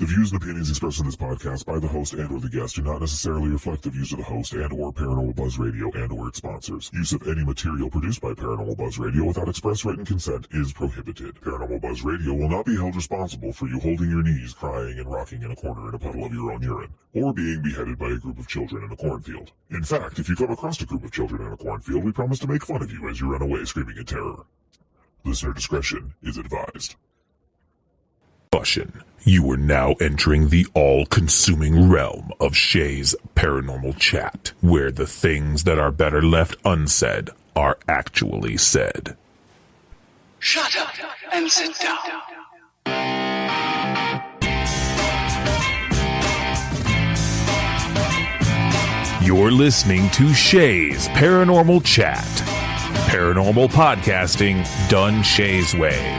The views and opinions expressed in this podcast by the host and or the guest do not necessarily reflect the views of the host and or Paranormal Buzz Radio and or its sponsors. Use of any material produced by Paranormal Buzz Radio without express written consent is prohibited. Paranormal Buzz Radio will not be held responsible for you holding your knees, crying, and rocking in a corner in a puddle of your own urine, or being beheaded by a group of children in a cornfield. In fact, if you come across a group of children in a cornfield, we promise to make fun of you as you run away screaming in terror. Listener discretion is advised. Caution. You are now entering the all-consuming realm of Shay's Paranormal Chat, where the things that are better left unsaid are actually said. Shut up and sit down. You're listening to Shay's Paranormal Chat. Paranormal podcasting done Shay's way.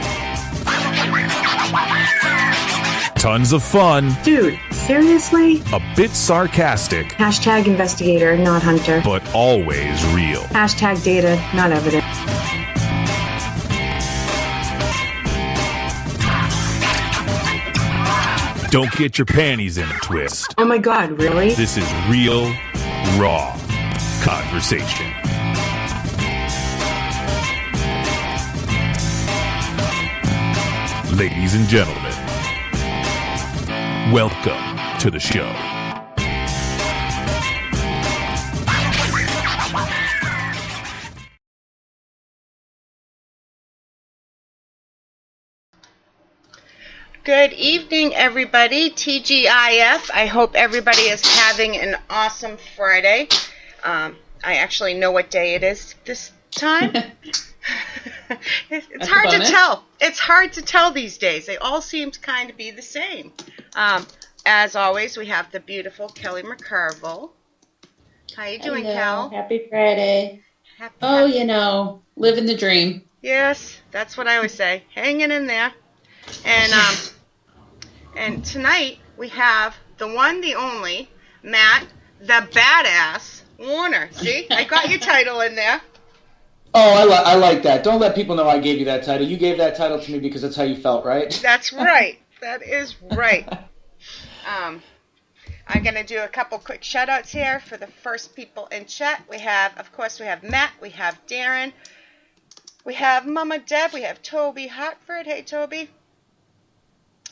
Tons of fun. Dude, seriously? A bit sarcastic. Hashtag investigator, not hunter. But always real. Hashtag data, not evidence. Don't get your panties in a twist. Oh my god, really? This is real, raw conversation. Ladies and gentlemen, welcome to the show. Good evening, everybody. TGIF. I hope everybody is having an awesome Friday. I actually know what day it is this time. It's hard to tell. It's hard to tell these days. They all seem to kind of be the same. As always, we have the beautiful Kelly McCarville. How you doing, Kel? Happy Friday. Happy. You know, living the dream. Yes, that's what I always say. Hanging in there. And tonight we have the one, the only, Matt, the badass Warner. See, I got your title in there. Oh, I like that. Don't let people know I gave you that title. You gave that title to me because that's how you felt, right? That's right. That is right. I'm going to do a couple quick shout-outs here for the first people in chat. We have Matt, we have Darren, we have Mama Deb, we have Toby Hartford. Hey, Toby.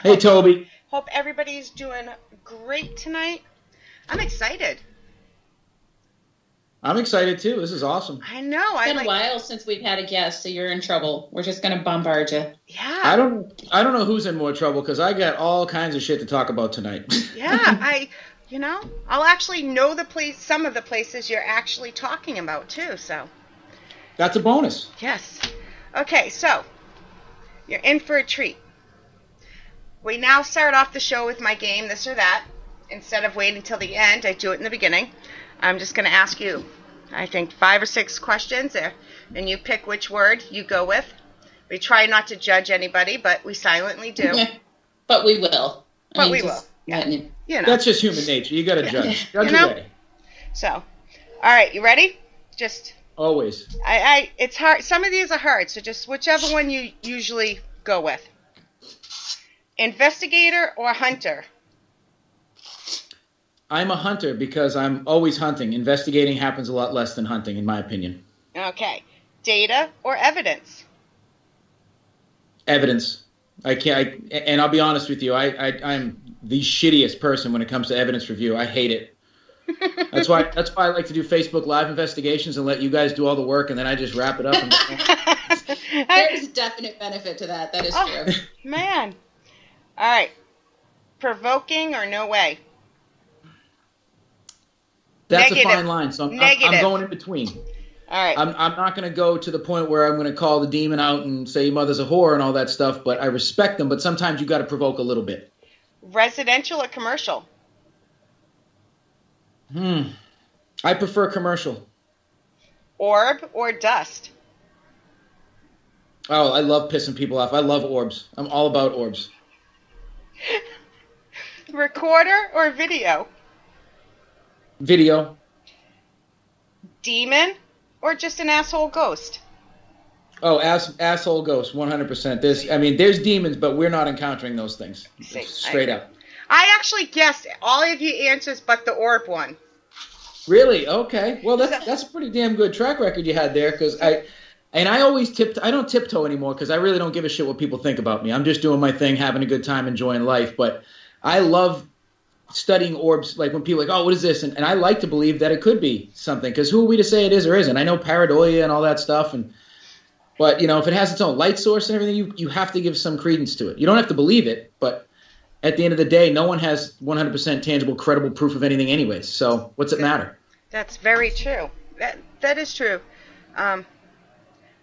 Hey, Toby. Hope everybody's doing great tonight. I'm excited. I'm excited, too. This is awesome. I know. It's been a while since we've had a guest, so you're in trouble. We're just going to bombard you. Yeah. I don't know who's in more trouble because I got all kinds of shit to talk about tonight. Yeah, I'll actually know some of the places you're actually talking about, too, so. That's a bonus. Yes. Okay, so you're in for a treat. We now start off the show with my game, This or That. Instead of waiting till the end, I do it in the beginning. I'm just going to ask you, I think, 5 or 6 questions there, and you pick which word you go with. We try not to judge anybody, but we silently do. But we will. We will. Yeah. You know. That's just human nature. You got to judge. Judge away. So, all right, you ready? Just always. It's hard. Some of these are hard, so just whichever one you usually go with. Investigator or hunter? I'm a hunter because I'm always hunting. Investigating happens a lot less than hunting, in my opinion. Okay. Data or evidence? Evidence. And I'll be honest with you, I'm the shittiest person when it comes to evidence review. I hate it. That's why I like to do Facebook Live investigations and let you guys do all the work, and then I just wrap it up. There's a definite benefit to that. That is true. Man. All right. Provoking or no way? That's Negative. a fine line, so I'm going in between. All right. I'm not going to go to the point where I'm going to call the demon out and say your mother's a whore and all that stuff, but I respect them, but sometimes you got to provoke a little bit. Residential or commercial? I prefer commercial. Orb or dust? Oh, I love pissing people off. I love orbs. I'm all about orbs. Recorder or video? Video. Demon or just an asshole ghost? Oh, asshole ghost, 100%. There's demons, but we're not encountering those things. Straight up. I actually guessed all of you answers but the orb one. Really? Okay. Well, that's a pretty damn good track record you had there, because I always I don't tiptoe anymore because I really don't give a shit what people think about me. I'm just doing my thing, having a good time, enjoying life. But I love studying orbs, like when people are like, oh, what is this? And I like to believe that it could be something, because who are we to say it is or isn't? I know pareidolia and all that stuff, but if it has its own light source and everything, you have to give some credence to it. You don't have to believe it, but at the end of the day, no one has 100% tangible, credible proof of anything anyways. So what's it matter? That's very true. That is true.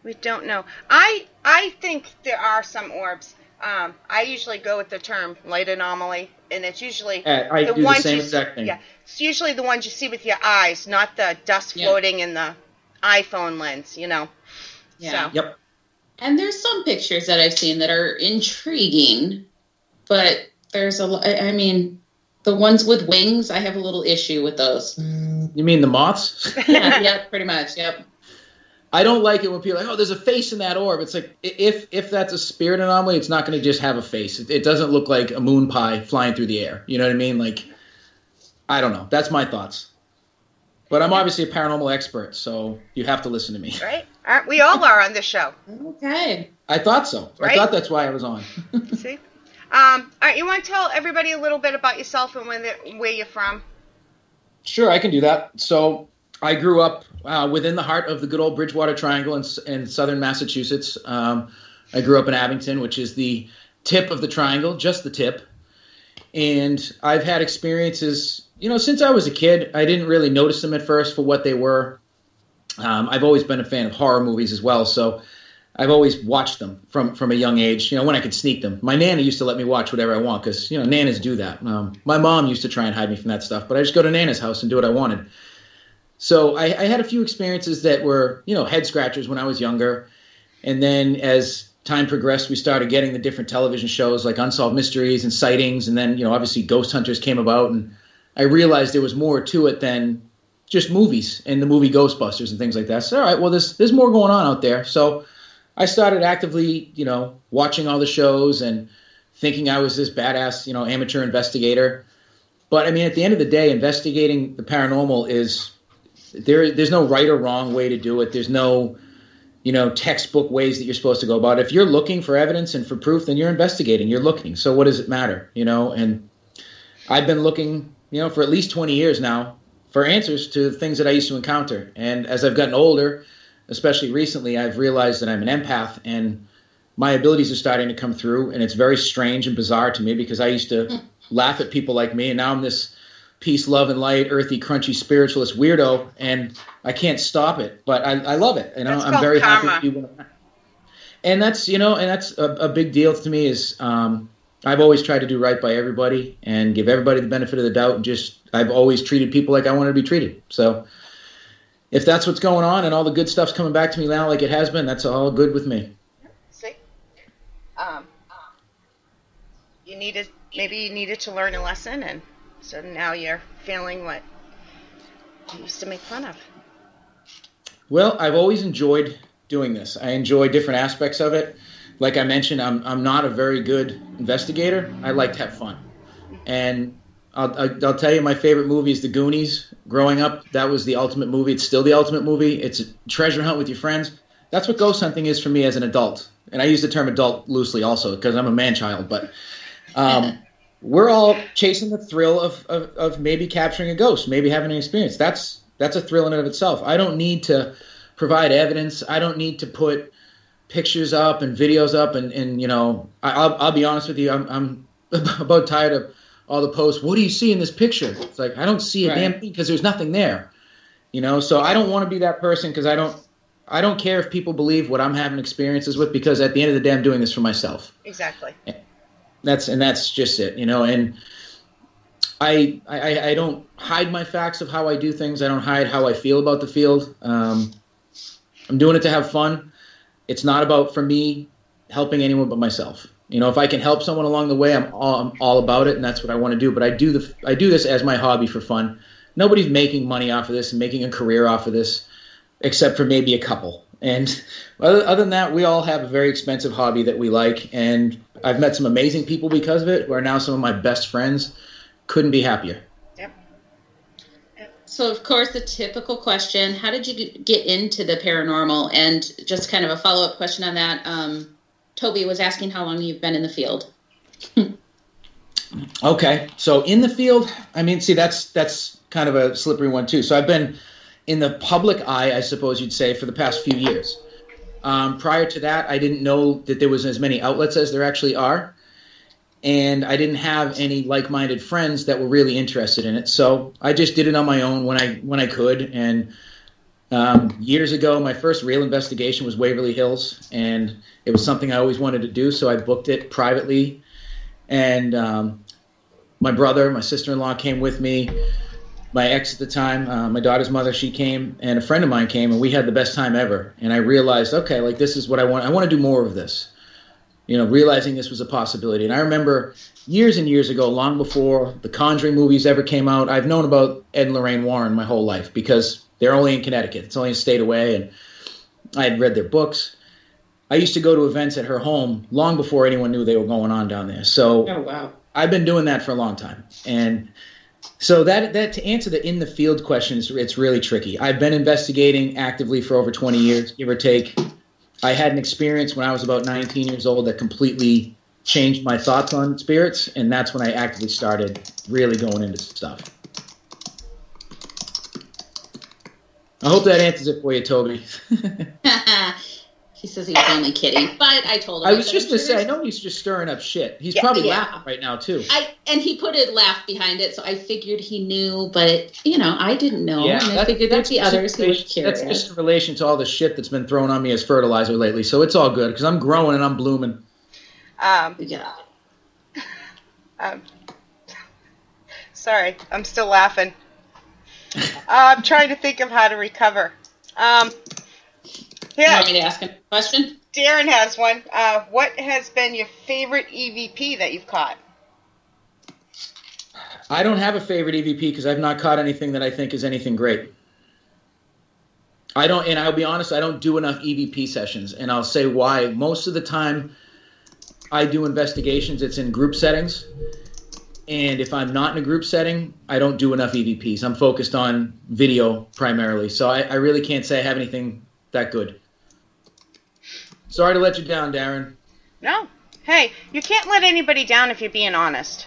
We don't know. I think there are some orbs. I usually go with the term light anomaly, and it's usually I do the same exact thing. Yeah, it's usually the ones you see with your eyes, not the dust floating in the iPhone lens. Yeah. So. Yep. And there's some pictures that I've seen that are intriguing, but there's the ones with wings, I have a little issue with those. You mean the moths? Yeah, pretty much. Yep. I don't like it when people are like, oh, there's a face in that orb. It's like, if that's a spirit anomaly, it's not going to just have a face. It doesn't look like a moon pie flying through the air. You know what I mean? Like, I don't know. That's my thoughts. But I'm obviously a paranormal expert, so you have to listen to me. Right? We all are on this show. Okay. I thought so. Right? I thought that's why I was on. See? All right, you want to tell everybody a little bit about yourself and where you're from? Sure, I can do that. So I grew up within the heart of the good old Bridgewater Triangle in southern Massachusetts. I grew up in Abington, which is the tip of the triangle, just the tip. And I've had experiences, since I was a kid. I didn't really notice them at first for what they were. I've always been a fan of horror movies as well, so I've always watched them from a young age, when I could sneak them. My Nana used to let me watch whatever I want because, Nanas do that. My mom used to try and hide me from that stuff, but I just go to Nana's house and do what I wanted. So I had a few experiences that were, head scratchers when I was younger. And then as time progressed, we started getting the different television shows like Unsolved Mysteries and Sightings. And then, obviously Ghost Hunters came about. And I realized there was more to it than just movies and the movie Ghostbusters and things like that. So, all right, well, there's more going on out there. So I started actively, watching all the shows and thinking I was this badass, amateur investigator. But, at the end of the day, investigating the paranormal is... There's no right or wrong way to do it. There's no, textbook ways that you're supposed to go about it. If you're looking for evidence and for proof, then you're investigating. You're looking. So what does it matter? And I've been looking, for at least 20 years now for answers to things that I used to encounter. And as I've gotten older, especially recently, I've realized that I'm an empath and my abilities are starting to come through. And it's very strange and bizarre to me because I used to laugh at people like me. And now I'm this peace, love, and light, earthy, crunchy, spiritualist weirdo, and I can't stop it. But I love it. I'm very happy to be one of that. And that's, and that's a big deal to me is I've always tried to do right by everybody and give everybody the benefit of the doubt. And I've always treated people like I wanted to be treated. So if that's what's going on and all the good stuff's coming back to me now like it has been, that's all good with me. See? Maybe you needed to learn a lesson, and so now you're feeling what you used to make fun of. Well, I've always enjoyed doing this. I enjoy different aspects of it. Like I mentioned, I'm not a very good investigator. I like to have fun. And I'll tell you, my favorite movie is The Goonies. Growing up, that was the ultimate movie. It's still the ultimate movie. It's a treasure hunt with your friends. That's what ghost hunting is for me as an adult. And I use the term adult loosely also because I'm a man-child. But we're all chasing the thrill of maybe capturing a ghost, maybe having an experience. That's a thrill in and of itself. I don't need to provide evidence. I don't need to put pictures up and videos up. And I'll be honest with you, I'm about tired of all the posts. What do you see in this picture? It's like, I don't see a damn thing because there's nothing there. So I don't want to be that person because I don't care if people believe what I'm having experiences with because at the end of the day, I'm doing this for myself. Exactly. That's just it, and I don't hide my facts of how I do things. I don't hide how I feel about the field. I'm doing it to have fun. It's not about, for me, helping anyone but myself. You know, if I can help someone along the way, I'm all about it, and that's what I want to do. But I do this as my hobby for fun. Nobody's making money off of this and making a career off of this, except for maybe a couple. And other than that, we all have a very expensive hobby that we like, and I've met some amazing people because of it, who are now some of my best friends. Couldn't be happier. Yep. So, of course, the typical question, how did you get into the paranormal? And just kind of a follow-up question on that, Toby was asking how long you've been in the field. Okay, so in the field, I mean, see, that's kind of a slippery one, too. So I've been in the public eye, I suppose you'd say, for the past few years. Prior to that, I didn't know that there was as many outlets as there actually are. And I didn't have any like-minded friends that were really interested in it. So I just did it on my own when I could. And years ago, my first real investigation was Waverly Hills. And it was something I always wanted to do, so I booked it privately. And my brother, my sister-in-law came with me. My ex at the time, my daughter's mother, she came, and a friend of mine came, and we had the best time ever. And I realized, okay, like this is what I want. I want to do more of this, you know, realizing this was a possibility. And I remember years and years ago, long before the Conjuring movies ever came out, I've known about Ed and Lorraine Warren my whole life because they're only in Connecticut. It's only a state away, and I had read their books. I used to go to events at her home long before anyone knew they were going on down there. So Oh, wow. I've been doing that for a long time. And so that to answer the in the field question, it's really tricky. I've been investigating actively for over 20 years, give or take. I had an experience when I was about 19 years old that completely changed my thoughts on spirits, and that's when I actively started really going into stuff. I hope that answers it for you, Toby. He says he was only kidding, but I told him. I was just going to say, I know he's just stirring up shit. He's probably laughing right now, too. And he put a laugh behind it, so I figured he knew, but, you know, I didn't know. Yeah, and I figured there'd be others who were curious. That's just in relation to all the shit that's been thrown on me as fertilizer lately, so it's all good, because I'm growing and I'm blooming. Yeah. Sorry, I'm still laughing. I'm trying to think of how to recover. You want me to ask him a question? Darren has one. What has been your favorite EVP that you've caught? I don't have a favorite EVP because I've not caught anything that I think is anything great. And I'll be honest, I don't do enough EVP sessions, and I'll say why. Most of the time I do investigations, it's in group settings, and if I'm not in a group setting, I don't do enough EVPs. I'm focused on video primarily, so I really can't say I have anything that good. Sorry to let you down, Darren. No. Hey, you can't let anybody down if you're being honest.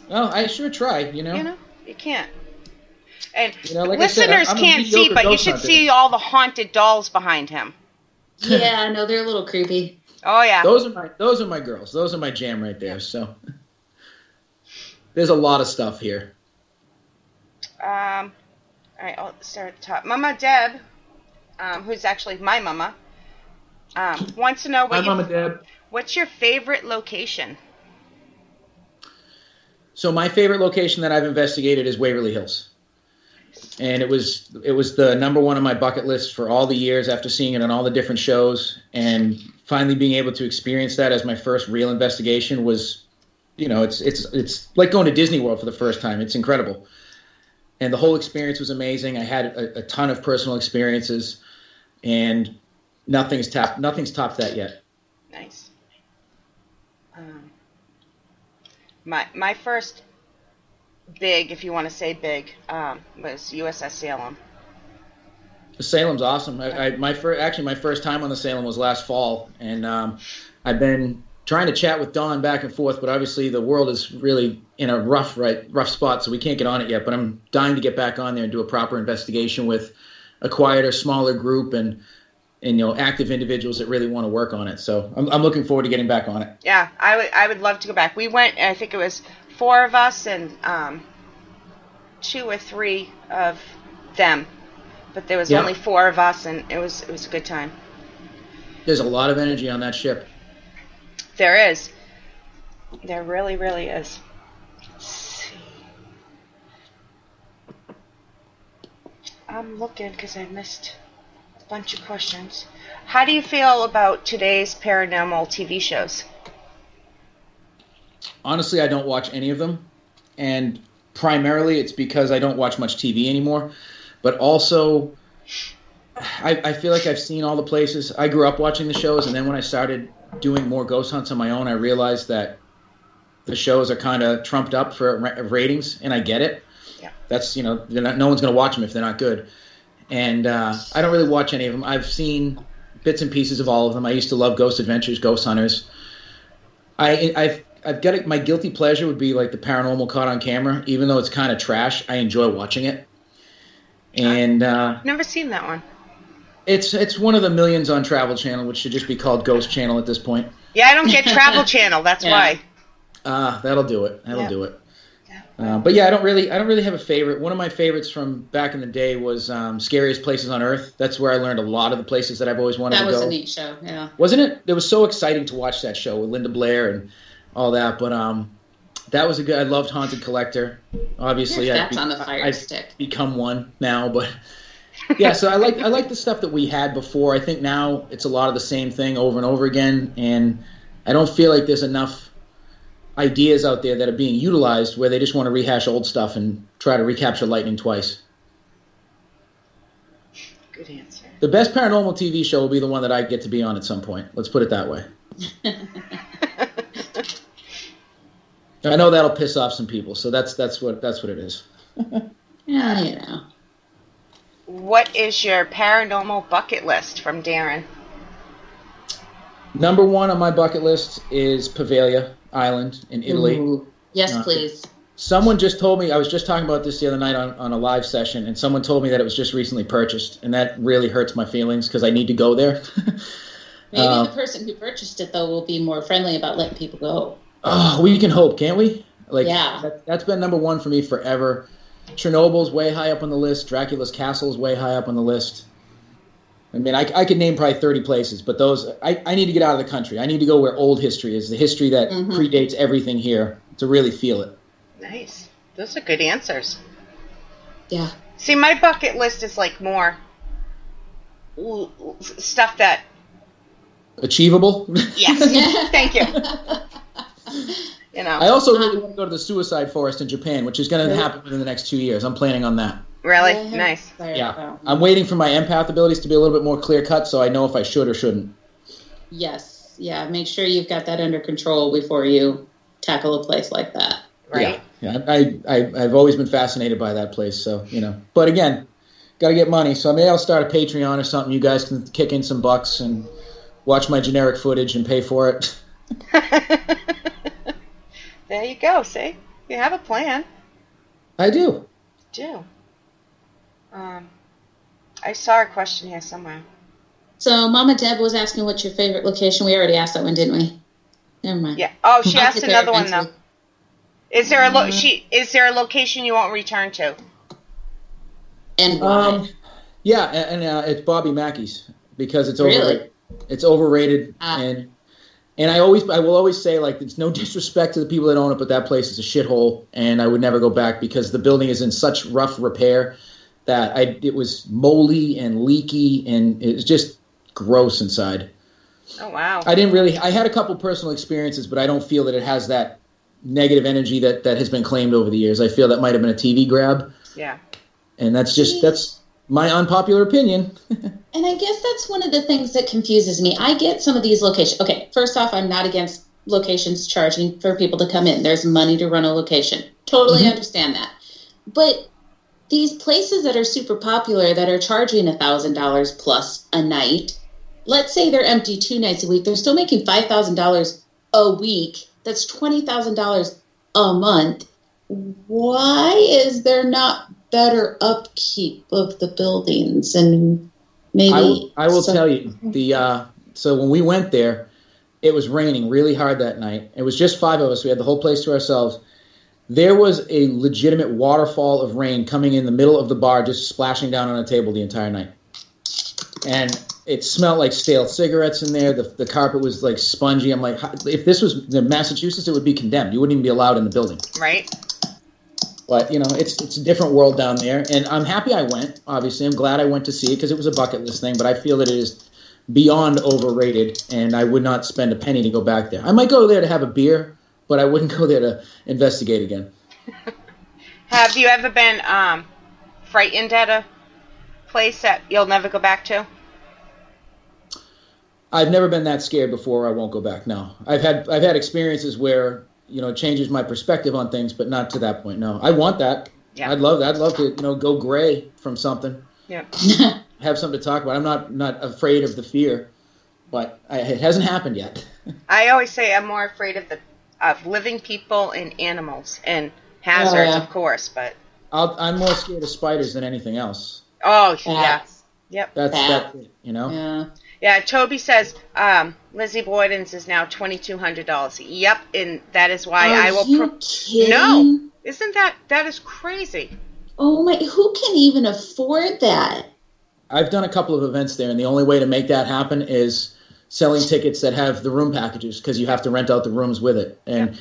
Well, I sure try, you know. You know, you can't. And like listeners I said, I'm a can't see, mediocre but you ghost should hunter. see all the haunted dolls behind him. Yeah, no, they're a little creepy. Oh, yeah. Those are my girls. Those are my jam right there. So there's a lot of stuff here. All right, I'll start at the top. Mama Deb, who's actually my mama, wants to know Mama Deb. What's your favorite location? So my favorite location that I've investigated is Waverly Hills. And it was the number one on my bucket list for all the years after seeing it on all the different shows, and finally being able to experience that as my first real investigation was, you know, it's like going to Disney World for the first time. It's incredible. And the whole experience was amazing. I had a ton of personal experiences, and nothing's topped that yet. Nice. My first big, if you want to say big, was USS Salem. Salem's awesome. My first time on the Salem was last fall, and I've been trying to chat with Dawn back and forth, but obviously the world is really in a rough spot, so we can't get on it yet. But I'm dying to get back on there and do a proper investigation with a quieter, smaller group and you know, active individuals that really want to work on it. So I'm looking forward to getting back on it. Yeah, I would love to go back. We went, I think it was 4 of us and 2 or 3 of them, but there was only 4 of us, and it was a good time. There's a lot of energy on that ship. There is. There really, really is. Let's see. I'm looking because I missed bunch of questions. How do you feel about today's paranormal TV shows? honestly, I don't watch any of them. And primarily it's because I don't watch much TV anymore. But also, I feel like I've seen all the places. I grew up watching the shows, and then when I started doing more ghost hunts on my own, I realized that the shows are kind of trumped up for ratings, and I get it. Yeah. That's, no one's going to watch them if they're not good. And I don't really watch any of them. I've seen bits and pieces of all of them. I used to love Ghost Adventures, Ghost Hunters. I've got it. My guilty pleasure would be like the Paranormal Caught on Camera. Even though it's kind of trash, I enjoy watching it. And never seen that one. It's one of the millions on Travel Channel, which should just be called Ghost Channel at this point. Yeah, I don't get Travel Channel. That's why. That'll do it. That'll do it. But yeah, I don't really have a favorite. One of my favorites from back in the day was Scariest Places on Earth. That's where I learned a lot of the places that I've always wanted to go. That was a neat show, yeah. Wasn't it? It was so exciting to watch that show with Linda Blair and all that. But that was a good. I loved Haunted Collector. Obviously, that's on the fire stick. I've become one now, but yeah. So I like the stuff that we had before. I think now it's a lot of the same thing over and over again, and I don't feel like there's enough ideas out there that are being utilized where they just want to rehash old stuff and try to recapture lightning twice. Good answer. The best paranormal TV show will be the one that I get to be on at some point. Let's put it that way. I know that'll piss off some people, so that's what it is. Yeah. What is your paranormal bucket list from Darren? Number one on my bucket list is Poveglia Island in Italy. Ooh. Yes, please. Someone just told me, I was just talking about this the other night on a live session, and someone told me that it was just recently purchased, and that really hurts my feelings because I need to go there. Maybe the person who purchased it, though, will be more friendly about letting people go. Oh, we can hope, can't we? Yeah. That's been number one for me forever. Chernobyl's way high up on the list. Dracula's Castle is way high up on the list. I mean, I could name probably 30 places, but those I need to get out of the country. I need to go where old history is, the history that predates everything here, to really feel it. Nice. Those are good answers. Yeah. See, my bucket list is like more stuff that... Achievable? Yes. Thank you. I also really want to go to the suicide forest in Japan, which is going to happen within the next 2 years. I'm planning on that. Really? Nice. Yeah. I'm waiting for my empath abilities to be a little bit more clear-cut so I know if I should or shouldn't. Yes. Yeah, make sure you've got that under control before you tackle a place like that. Right. Yeah. I've always been fascinated by that place, so, But again, got to get money, so maybe I'll start a Patreon or something. You guys can kick in some bucks and watch my generic footage and pay for it. There you go, see? You have a plan. I do. I saw a question here somewhere. So Mama Deb was asking what's your favorite location. We already asked that one, didn't we? Never mind. Yeah. Oh, she asked another one though. Is there a is there a location you won't return to? And why? Yeah, and it's Bobby Mackey's because it's overrated. Really? It's overrated, and I will always say, like, it's no disrespect to the people that own it, but that place is a shithole, and I would never go back because the building is in such rough repair that it was moldy and leaky, and it was just gross inside. Oh, wow. I had a couple personal experiences, but I don't feel that it has that negative energy that has been claimed over the years. I feel that might have been a TV grab. Yeah. And that's my unpopular opinion. And I guess that's one of the things that confuses me. I get some of these locations. Okay, first off, I'm not against locations charging for people to come in. There's money to run a location. Totally understand that. But these places that are super popular that are charging $1,000 plus a night, let's say they're empty 2 nights a week, they're still making $5,000 a week. That's $20,000 a month. Why is there not better upkeep of the buildings? And maybe I will tell you, so when we went there, it was raining really hard that night. It was just 5 of us. We had the whole place to ourselves. There was a legitimate waterfall of rain coming in the middle of the bar, just splashing down on a table the entire night. And it smelled like stale cigarettes in there. The carpet was like spongy. I'm like, if this was Massachusetts, it would be condemned. You wouldn't even be allowed in the building. Right. But, it's a different world down there. And I'm happy I went, obviously. I'm glad I went to see it because it was a bucket list thing. But I feel that it is beyond overrated, and I would not spend a penny to go back there. I might go there to have a beer but I wouldn't go there to investigate again. Have you ever been frightened at a place that you'll never go back to? I've never been that scared before. I won't go back. No, I've had experiences where it changes my perspective on things, but not to that point. No, I want that. Yeah. I'd love that. I'd love to go gray from something. Yeah. Have something to talk about. I'm not afraid of the fear, but it hasn't happened yet. I always say I'm more afraid of living people and animals and hazards, of course, but I'm more scared of spiders than anything else. oh yeah, yep. That's it, Yeah. Yeah, Toby says Lizzie Boyden's is now $2,200. Yep, and that is why I will. Are you kidding? No, isn't that is crazy? Oh my! Who can even afford that? I've done a couple of events there, and the only way to make that happen is selling tickets that have the room packages, because you have to rent out the rooms with it. And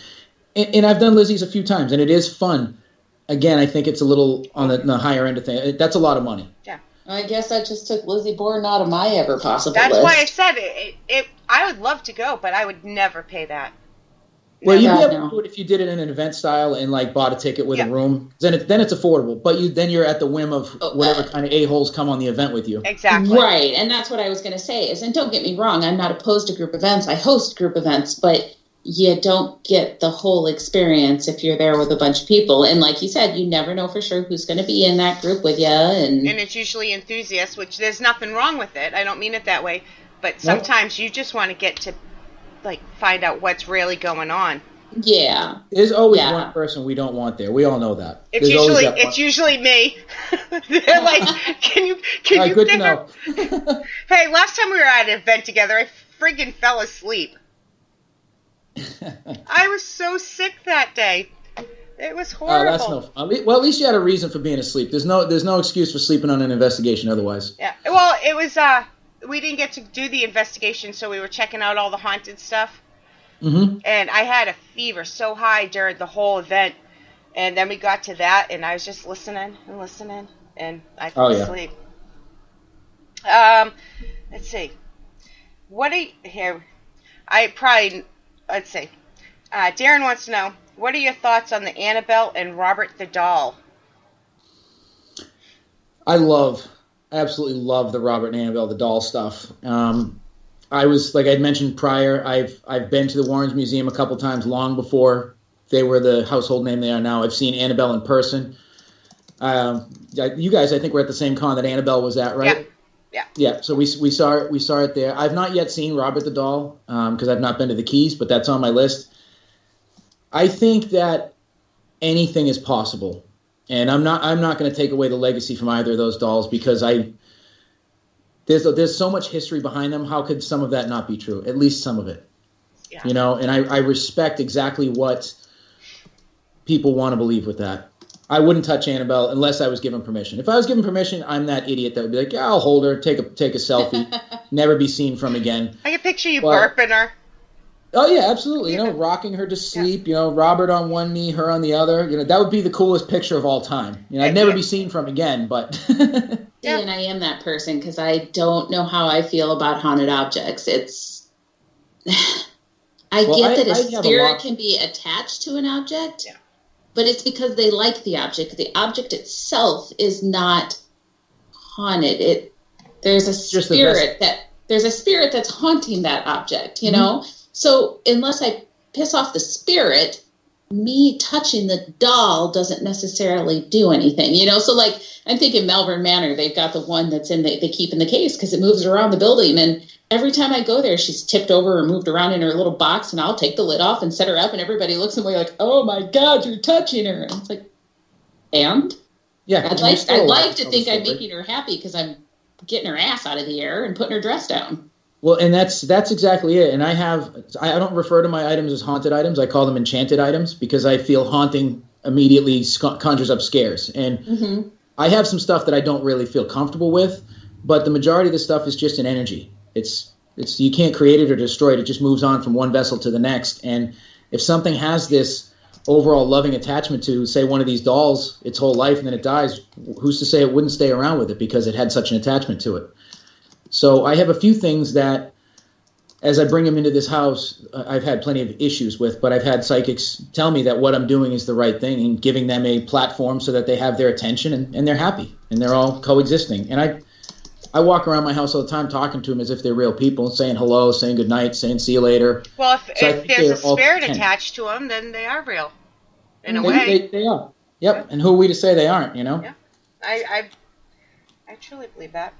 I've done Lizzie's a few times, and it is fun. Again, I think it's a little on the higher end of things. That's a lot of money. Yeah. I guess I just took Lizzie Borden out of my ever possible That's list. why I said it. I would love to go, but I would never pay that. Well, you'd be God, able to do it if you did it in an event style and bought a ticket with a room. Then it's affordable. But then you're at the whim of whatever kind of a-holes come on the event with you. Exactly. Right, and that's what I was going to say. And don't get me wrong, I'm not opposed to group events. I host group events, but you don't get the whole experience if you're there with a bunch of people. And like you said, you never know for sure who's going to be in that group with you. And it's usually enthusiasts, which there's nothing wrong with it. I don't mean it that way. But sometimes you just want to get to find out what's really going on. Yeah. There's always one person we don't want there. We all know that. It's usually me. They're like, can you good to know. Hey, last time we were at an event together, I friggin' fell asleep. I was so sick that day. It was horrible. Oh, that's no fun. Well, at least you had a reason for being asleep. There's no excuse for sleeping on an investigation otherwise. Yeah. Well, it was we didn't get to do the investigation, so we were checking out all the haunted stuff. Mm-hmm. And I had a fever so high during the whole event, and then we got to that, and I was just listening, and I fell asleep. Let's see. Let's see. Darren wants to know, what are your thoughts on the Annabelle and Robert the Doll? I absolutely love the Robert and Annabelle the Doll stuff. I was, like I'd mentioned prior, I've been to the Warrens Museum a couple times long before they were the household name they are now. I've seen Annabelle in person. You guys, I think, were at the same con that Annabelle was at, right? Yeah. So we saw it there. I've not yet seen Robert the Doll because I've not been to the Keys, but that's on my list. I think that anything is possible, and I'm not going to take away the legacy from either of those dolls because there's so much history behind them. How could some of that not be true? At least some of it. Yeah. And I respect exactly what people want to believe with that. I wouldn't touch Annabelle unless I was given permission. If I was given permission, I'm that idiot that would be like, yeah, I'll hold her, take a selfie, never be seen from again. I can picture you burping her. Oh, yeah, absolutely. Rocking her to sleep, Robert on one knee, her on the other. That would be the coolest picture of all time. I'd never be seen from again, but... Yeah, and I am that person because I don't know how I feel about haunted objects. It's... I get that a spirit can be attached to an object, but it's because they like the object. The object itself is not haunted. There's a spirit that's haunting that object, you know? So unless I piss off the spirit, me touching the doll doesn't necessarily do anything, So like, I'm thinking Malvern Manor, they've got the one that's they keep in the case because it moves around the building. And every time I go there, she's tipped over or moved around in her little box, and I'll take the lid off and set her up, and everybody looks at me like, oh my God, you're touching her. And it's like, and? Yeah, I'd like to think I'm making her happy because I'm getting her ass out of the air and putting her dress down. Well, and that's exactly it. And I don't refer to my items as haunted items. I call them enchanted items because I feel haunting immediately conjures up scares. And I have some stuff that I don't really feel comfortable with, but the majority of the stuff is just an energy. It's you can't create it or destroy it. It just moves on from one vessel to the next. And if something has this overall loving attachment to, say, one of these dolls its whole life and then it dies, who's to say it wouldn't stay around with it because it had such an attachment to it? So I have a few things that as I bring them into this house, I've had plenty of issues with, but I've had psychics tell me that what I'm doing is the right thing and giving them a platform so that they have their attention and they're happy and they're all coexisting. And I walk around my house all the time talking to them as if they're real people, saying hello, saying good night, saying see you later. Well, if there's a spirit attached to them, then they are real, in a way. They are. Yep. Yeah. And who are we to say they aren't, you know? Yeah. I truly believe that.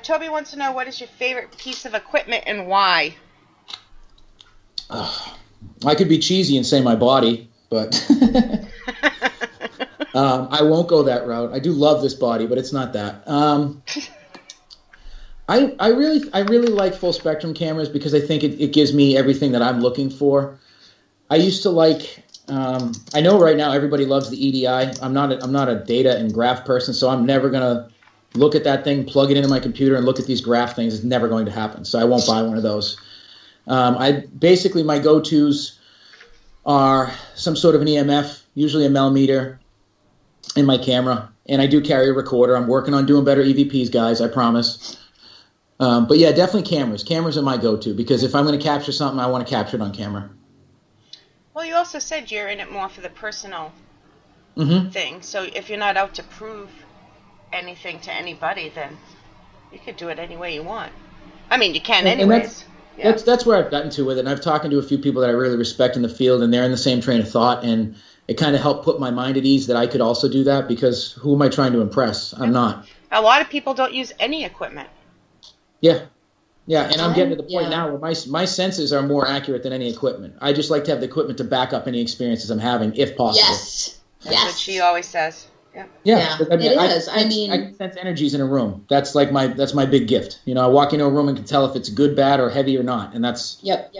Toby wants to know, what is your favorite piece of equipment and why? I could be cheesy and say my body, but I won't go that route. I do love this body, but it's not that. I really like full spectrum cameras because I think it gives me everything that I'm looking for. I used to like. I know right now everybody loves the EDI. I'm not a data and graph person, so I'm never gonna look at that thing, plug it into my computer, and look at these graph things. It's never going to happen. So I won't buy one of those. My go-tos are some sort of an EMF, usually a millimeter, in my camera, and I do carry a recorder. I'm working on doing better EVPs, guys. I promise. But yeah, definitely cameras. Cameras are my go-to because if I'm going to capture something, I want to capture it on camera. Well, you also said you're in it more for the personal thing. So if you're not out to prove anything to anybody, then you could do it any way you want. I mean, you can anyways. That's where I've gotten to with it. And I've talked to a few people that I really respect in the field, and they're in the same train of thought, and it kind of helped put my mind at ease that I could also do that because who am I trying to impress? I'm not. A lot of people don't use any equipment. Yeah, and I'm getting to the point now where my senses are more accurate than any equipment. I just like to have the equipment to back up any experiences I'm having, if possible. Yes. That's what she always says. Yeah. It is. I mean, I can sense energies in a room. That's my big gift. You know, I walk into a room and can tell if it's good, bad, or heavy or not, and that's what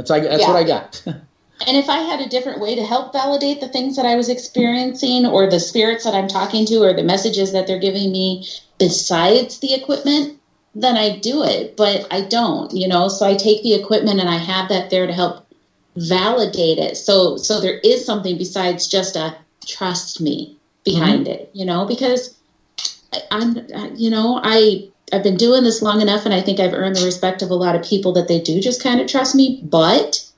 I got. And if I had a different way to help validate the things that I was experiencing, or the spirits that I'm talking to, or the messages that they're giving me besides the equipment, then I do it. But I don't. You know, so I take the equipment and I have that there to help validate it. So there is something besides just a trust me behind it, you know, because I've been doing this long enough, and I think I've earned the respect of a lot of people that they do just kind of trust me, but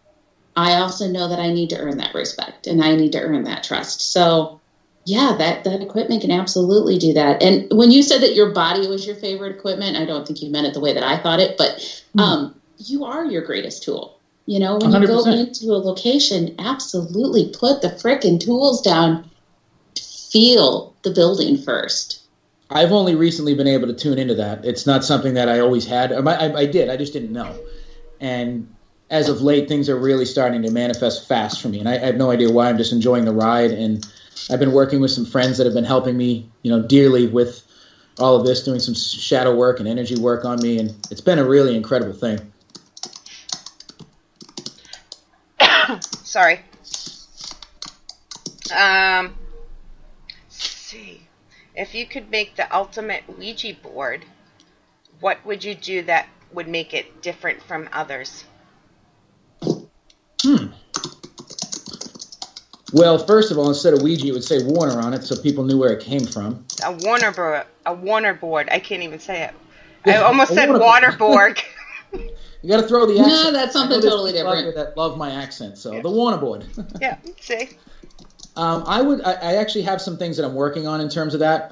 I also know that I need to earn that respect and I need to earn that trust. So yeah, that equipment can absolutely do that. And when you said that your body was your favorite equipment, I don't think you meant it the way that I thought it, but you are your greatest tool. You know, when 100%. You go into a location, absolutely put the frickin' tools down. Feel the building first. I've only recently been able to tune into that. It's not something that I always had. I did. I just didn't know. And as of late, things are really starting to manifest fast for me. And I have no idea why. I'm just enjoying the ride. And I've been working with some friends that have been helping me, dearly with all of this, doing some shadow work and energy work on me. And it's been a really incredible thing. Sorry. If you could make the ultimate Ouija board, what would you do that would make it different from others? Well, first of all, instead of Ouija, it would say Warner on it, so people knew where it came from. A Warner board. I can't even say it. I almost said waterboard. You got to throw the accent. No, that's something totally different. That love my accent, so the Warner board. Yeah, see. I actually have some things that I'm working on in terms of that.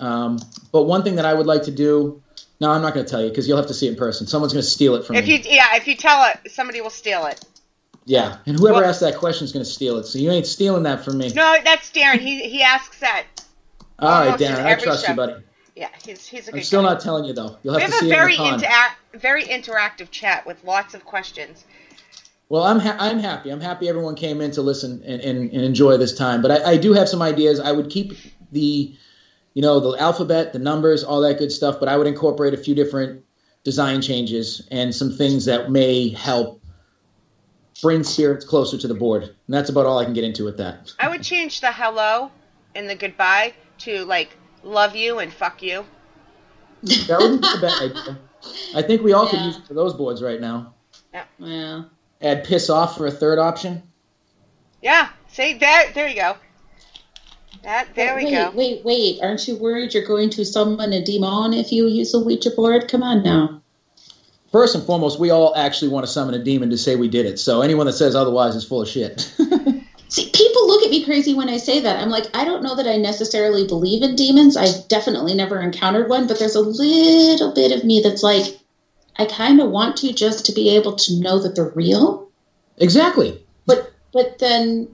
But one thing that I would like to do, no, I'm not going to tell you because you'll have to see it in person. Someone's going to steal it from me. If you tell it, somebody will steal it. Yeah, and whoever asks that question is going to steal it. So you ain't stealing that from me. No, that's Darren. He asks that. All right, Darren, I trust you, buddy. Yeah, he's a good guy. I'm still not telling you though. You'll have to see it in the con. We have a very interactive chat with lots of questions. Well, I'm happy. I'm happy everyone came in to listen and enjoy this time. But I do have some ideas. I would keep the alphabet, the numbers, all that good stuff. But I would incorporate a few different design changes and some things that may help bring spirits closer to the board. And that's about all I can get into with that. I would change the hello and the goodbye to like love you and fuck you. That wouldn't be a bad idea. I think we all could use it for those boards right now. Yeah. Add piss off for a third option. Yeah. See, there you go. There we go. Wait. Aren't you worried you're going to summon a demon if you use a Ouija board? Come on now. first and foremost, we all actually want to summon a demon to say we did it. So anyone that says otherwise is full of shit. See, people look at me crazy when I say that. I'm like, I don't know that I necessarily believe in demons. I've definitely never encountered one, but there's a little bit of me that's like, I kind of want to, just to be able to know that they're real. Exactly. But then,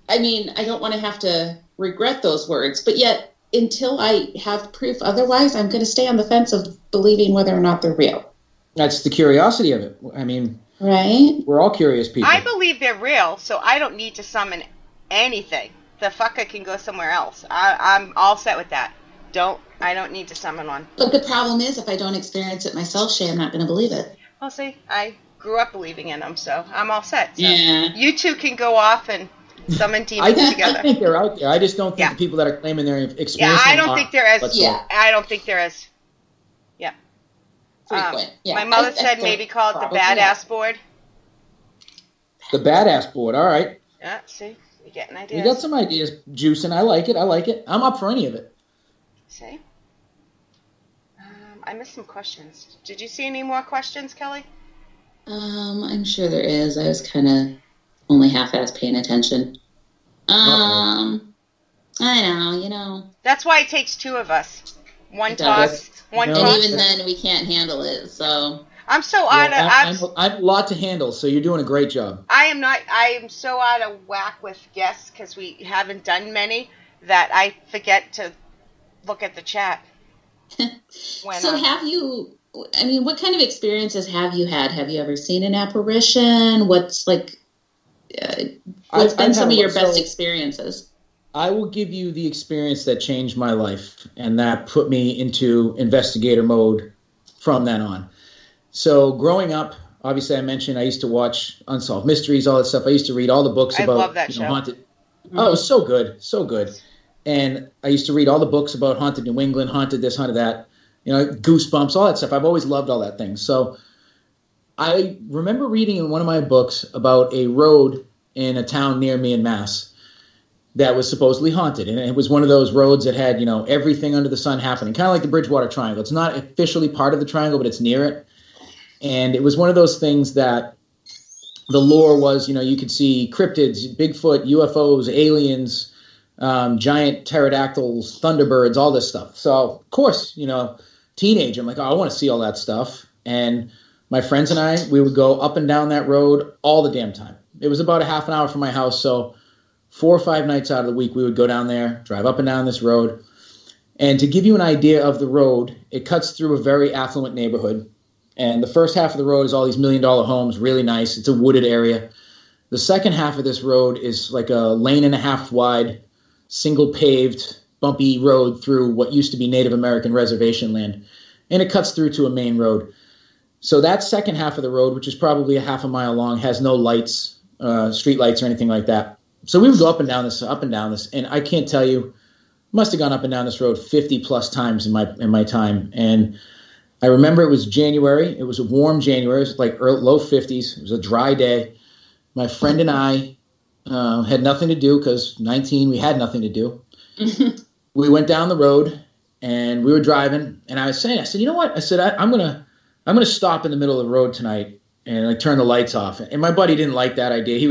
I mean, I don't want to have to regret those words, but yet until I have proof otherwise, I'm going to stay on the fence of believing whether or not they're real. That's the curiosity of it. I mean, right? We're all curious people. I believe they're real, so I don't need to summon anything. The fucker can go somewhere else. I'm all set with that. I don't need to summon one. But the problem is, if I don't experience it myself, Shay, I'm not going to believe it. Well, see, I grew up believing in them, so I'm all set. So yeah. You two can go off and summon demons together. I think they're out there. I just don't think the people that are claiming their experience. Yeah, I don't think they're as. Yeah. I don't think they're as. Yeah. Frequent. Yeah. My mother said maybe call it the badass board. The badass board. All right. Yeah. See, you're getting ideas. We got some ideas juicing. I like it. I'm up for any of it. See. I missed some questions. Did you see any more questions, Kelly? I'm sure there is. I was kind of only half-ass paying attention. I know, That's why it takes two of us. One talks, one talks. And even then, we can't handle it, so... I'm so out of... I'm a lot to handle, so you're doing a great job. I am so out of whack with guests, because we haven't done many, that I forget to look at the chat. So have you... I mean, what kind of experiences have you had? Have you ever seen an apparition? What's been some of your best experiences? I will give you the experience that changed my life, and that put me into investigator mode from then on. So growing up, obviously I mentioned I used to watch Unsolved Mysteries, all that stuff. I used to read all the books about love that show. Haunted. Mm-hmm. Oh, it was so good, so good. And I used to read all the books about Haunted New England, Haunted this, Haunted that. Goosebumps, all that stuff. I've always loved all that thing. So I remember reading in one of my books about a road in a town near me in Mass that was supposedly haunted. And it was one of those roads that had, everything under the sun happening, kind of like the Bridgewater Triangle. It's not officially part of the triangle, but it's near it. And it was one of those things that the lore was, you could see cryptids, Bigfoot, UFOs, aliens, giant pterodactyls, thunderbirds, all this stuff. So, of course, teenager, I'm like, I want to see all that stuff. And my friends and I, we would go up and down that road all the damn time. It was about a half an hour from my house, so 4 or 5 nights out of the week, we would go down there, drive up and down this road. And to give you an idea of the road, it cuts through a very affluent neighborhood. And the first half of the road is all these $1 million homes, really nice. It's a wooded area. The second half of this road is like a lane and a half wide, single paved, bumpy road through what used to be Native American reservation land. And it cuts through to a main road. So that second half of the road, which is probably a half a mile long, has no lights, street lights or anything like that. So we would go up and down this, and I can't tell you, must have gone up and down this road 50 plus times in my time. And I remember it was January. It was a warm January. It was like low 50s. It was a dry day. My friend and I had nothing to do because 19, we had nothing to do. We went down the road and we were driving. And I said, you know what? I said, I'm gonna stop in the middle of the road tonight and turn the lights off. And my buddy didn't like that idea. He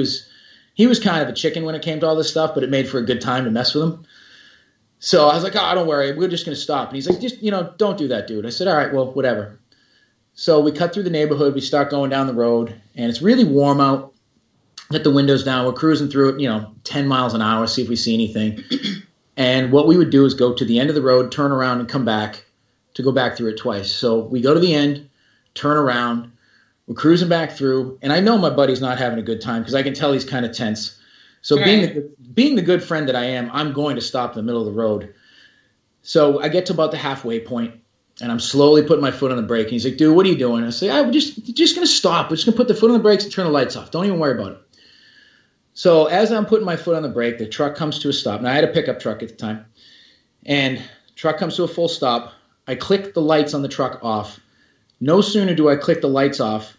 was kind of a chicken when it came to all this stuff, but it made for a good time to mess with him. So I was like, don't worry, we're just going to stop. And he's like, just, don't do that, dude. I said, all right, well, whatever. So we cut through the neighborhood. We start going down the road, and it's really warm out. Get the windows down. We're cruising through it, 10 miles an hour, see if we see anything. And what we would do is go to the end of the road, turn around, and come back to go back through it twice. So we go to the end, turn around. We're cruising back through, and I know my buddy's not having a good time because I can tell he's kind of tense. So being the good friend that I am, I'm going to stop in the middle of the road. So I get to about the halfway point, and I'm slowly putting my foot on the brake. And he's like, dude, what are you doing? I say, we're just going to stop. We're just going to put the foot on the brakes and turn the lights off. Don't even worry about it. So as I'm putting my foot on the brake, the truck comes to a stop. Now, I had a pickup truck at the time. And the truck comes to a full stop. I click the lights on the truck off. No sooner do I click the lights off,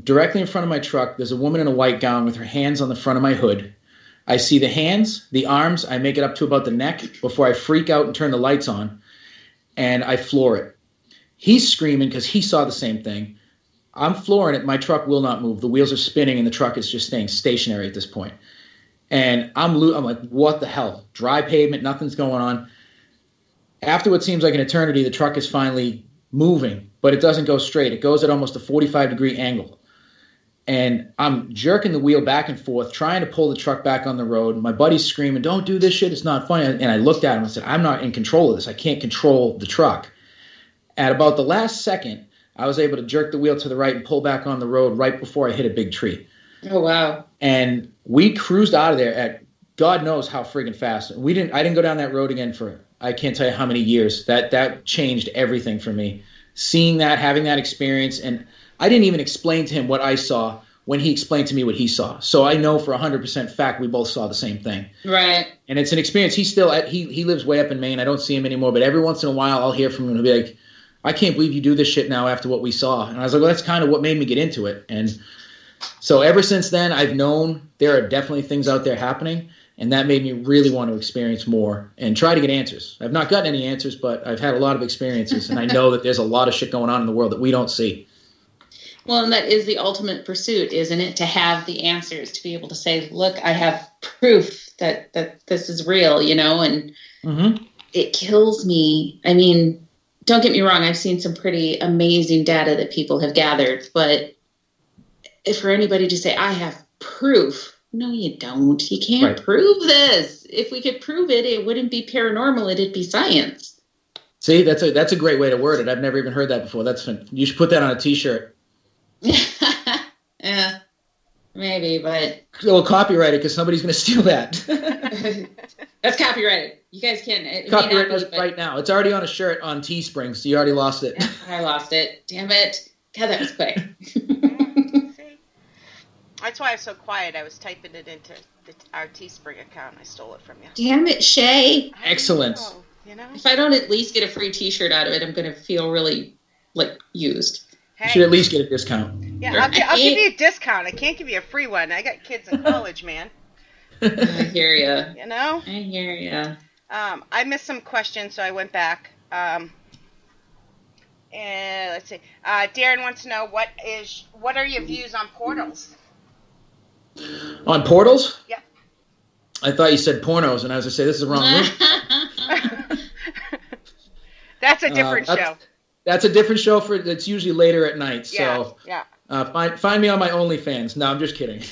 directly in front of my truck, there's a woman in a white gown with her hands on the front of my hood. I see the hands, the arms, I make it up to about the neck before I freak out and turn the lights on, and I floor it. He's screaming because he saw the same thing. I'm flooring it. My truck will not move. The wheels are spinning and the truck is just staying stationary at this point. And I'm like, what the hell? Dry pavement, nothing's going on. After what seems like an eternity, the truck is finally moving, but it doesn't go straight. It goes at almost a 45-degree angle. And I'm jerking the wheel back and forth, trying to pull the truck back on the road. My buddy's screaming, don't do this shit. It's not funny. And I looked at him and said, I'm not in control of this. I can't control the truck. At about the last second, I was able to jerk the wheel to the right and pull back on the road right before I hit a big tree. Oh, wow. And we cruised out of there at God knows how friggin' fast. I didn't go down that road again for, I can't tell you how many years. That changed everything for me. Seeing that, having that experience, and I didn't even explain to him what I saw when he explained to me what he saw. So I know for 100% fact we both saw the same thing. Right. And it's an experience. He lives way up in Maine. I don't see him anymore, but every once in a while I'll hear from him and he'll be like, I can't believe you do this shit now after what we saw. And I was like, well, that's kind of what made me get into it. And so ever since then, I've known there are definitely things out there happening, and that made me really want to experience more and try to get answers. I've not gotten any answers, but I've had a lot of experiences, and I know that there's a lot of shit going on in the world that we don't see. Well, and that is the ultimate pursuit, isn't it? To have the answers, to be able to say, look, I have proof that this is real, and it kills me. I mean, don't get me wrong, I've seen some pretty amazing data that people have gathered, but if for anybody to say, I have proof, no, you don't. You can't prove this. If we could prove it, it wouldn't be paranormal, it'd be science. See, that's a great way to word it. I've never even heard that before. You should put that on a T-shirt. Yeah, maybe, but... We'll copyright it because somebody's going to steal that. That's copyrighted. You guys can. Copyright us right now. It's already on a shirt on Teespring, so you already lost it. I lost it. Damn it. God, that was quick. See? That's why I was so quiet. I was typing it into our Teespring account. I stole it from you. Damn it, Shay. Excellent. If I don't at least get a free T-shirt out of it, I'm going to feel really, used. Hey. You should at least get a discount. Yeah, I'll give you a discount. I can't give you a free one. I got kids in college, man. I hear ya. I hear ya. I missed some questions, so I went back. And let's see. Darren wants to know what are your views on portals? On portals? Yep. I thought you said pornos, and I was going to say this is the wrong room. That's a different show. That's a different show that's usually later at night. So yeah. Find me on my OnlyFans. No, I'm just kidding.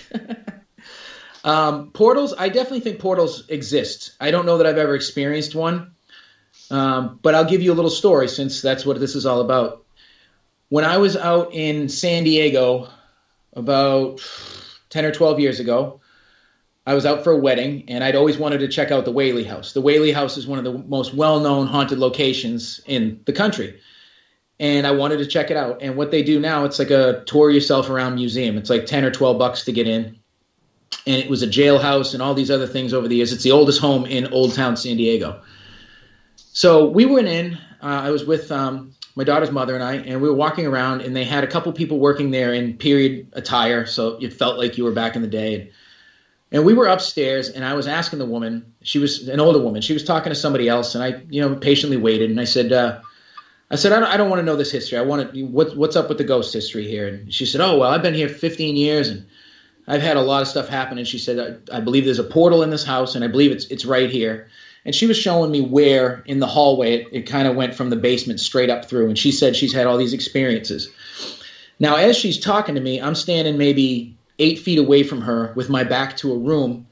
Portals, I definitely think portals exist. I don't know that I've ever experienced one, but I'll give you a little story since that's what this is all about. When I was out in San Diego about 10 or 12 years ago, I was out for a wedding, and I'd always wanted to check out the Whaley House. The Whaley House is one of the most well-known haunted locations in the country. And I wanted to check it out. And what they do now, it's like a tour yourself around museum. It's like $10 or $12 to get in. And it was a jailhouse and all these other things over the years. It's the oldest home in Old Town San Diego. So we went in. I was with my daughter's mother and I, and we were walking around, and they had a couple people working there in period attire, so it felt like you were back in the day. And we were upstairs, and I was asking the woman. She was an older woman. She was talking to somebody else, and I, patiently waited. And I said, I don't want to know this history. I want to. What's up with the ghost history here? And she said, oh, well, I've been here 15 years, and I've had a lot of stuff happen. And she said, I believe there's a portal in this house, and I believe it's right here. And she was showing me where in the hallway it kind of went from the basement straight up through. And she said she's had all these experiences. Now, as she's talking to me, I'm standing maybe 8 feet away from her with my back to a room.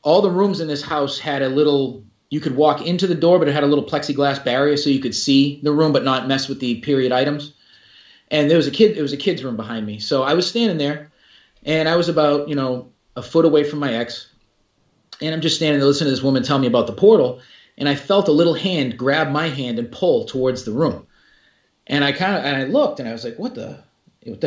All the rooms in this house had a little, you could walk into the door, but it had a little plexiglass barrier so you could see the room but not mess with the period items. And there was a kid's room behind me. So I was standing there, and I was about, a foot away from my ex. And I'm just standing there listening to this woman tell me about the portal. And I felt a little hand grab my hand and pull towards the room. And I looked, and I was like, what the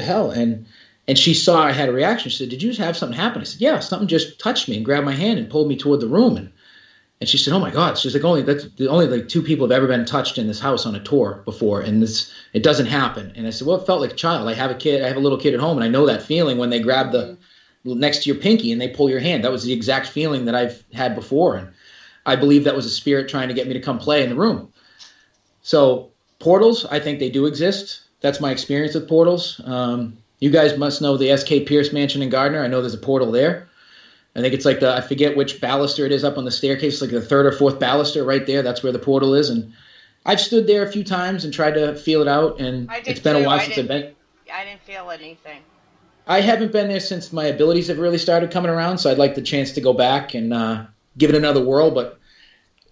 hell? And she saw I had a reaction. She said, did you just have something happen? I said, yeah, something just touched me and grabbed my hand and pulled me toward the room. And she said, oh my God. She's like, only like 2 people have ever been touched in this house on a tour before. And it doesn't happen. And I said, well, it felt like a child. I have a little kid at home, and I know that feeling when they grab the next to your pinky and they pull your hand. That was the exact feeling that I've had before. And I believe that was a spirit trying to get me to come play in the room. So portals, I think they do exist. That's my experience with portals. You guys must know the S.K. Pierce Mansion in Gardner. I know there's a portal there. I think it's like I forget which baluster it is up on the staircase, like the third or fourth baluster right there. That's where the portal is. And I've stood there a few times and tried to feel it out, and it's been a while since I've been. I didn't feel anything. I haven't been there since my abilities have really started coming around, so I'd like the chance to go back and give it another whirl, but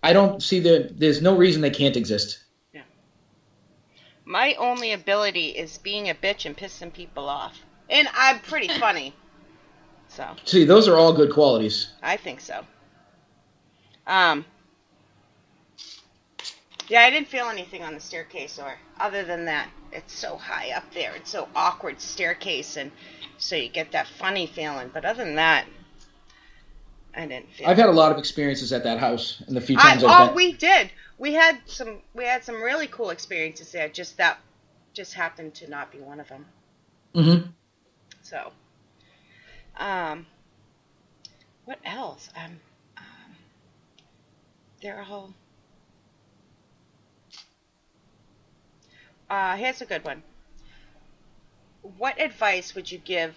I don't see there's no reason they can't exist. Yeah. My only ability is being a bitch and pissing people off. And I'm pretty funny. So. See, those are all good qualities. I think so. Yeah, I didn't feel anything on the staircase, or other than that, it's so high up there. It's so awkward staircase, and so you get that funny feeling. But other than that, I didn't feel. I've had a lot of experiences at that house, and the few times I've been. We did. We had some really cool experiences there. That just happened to not be one of them. Mm-hmm. So, what else? They're all. Here's a good one. What advice would you give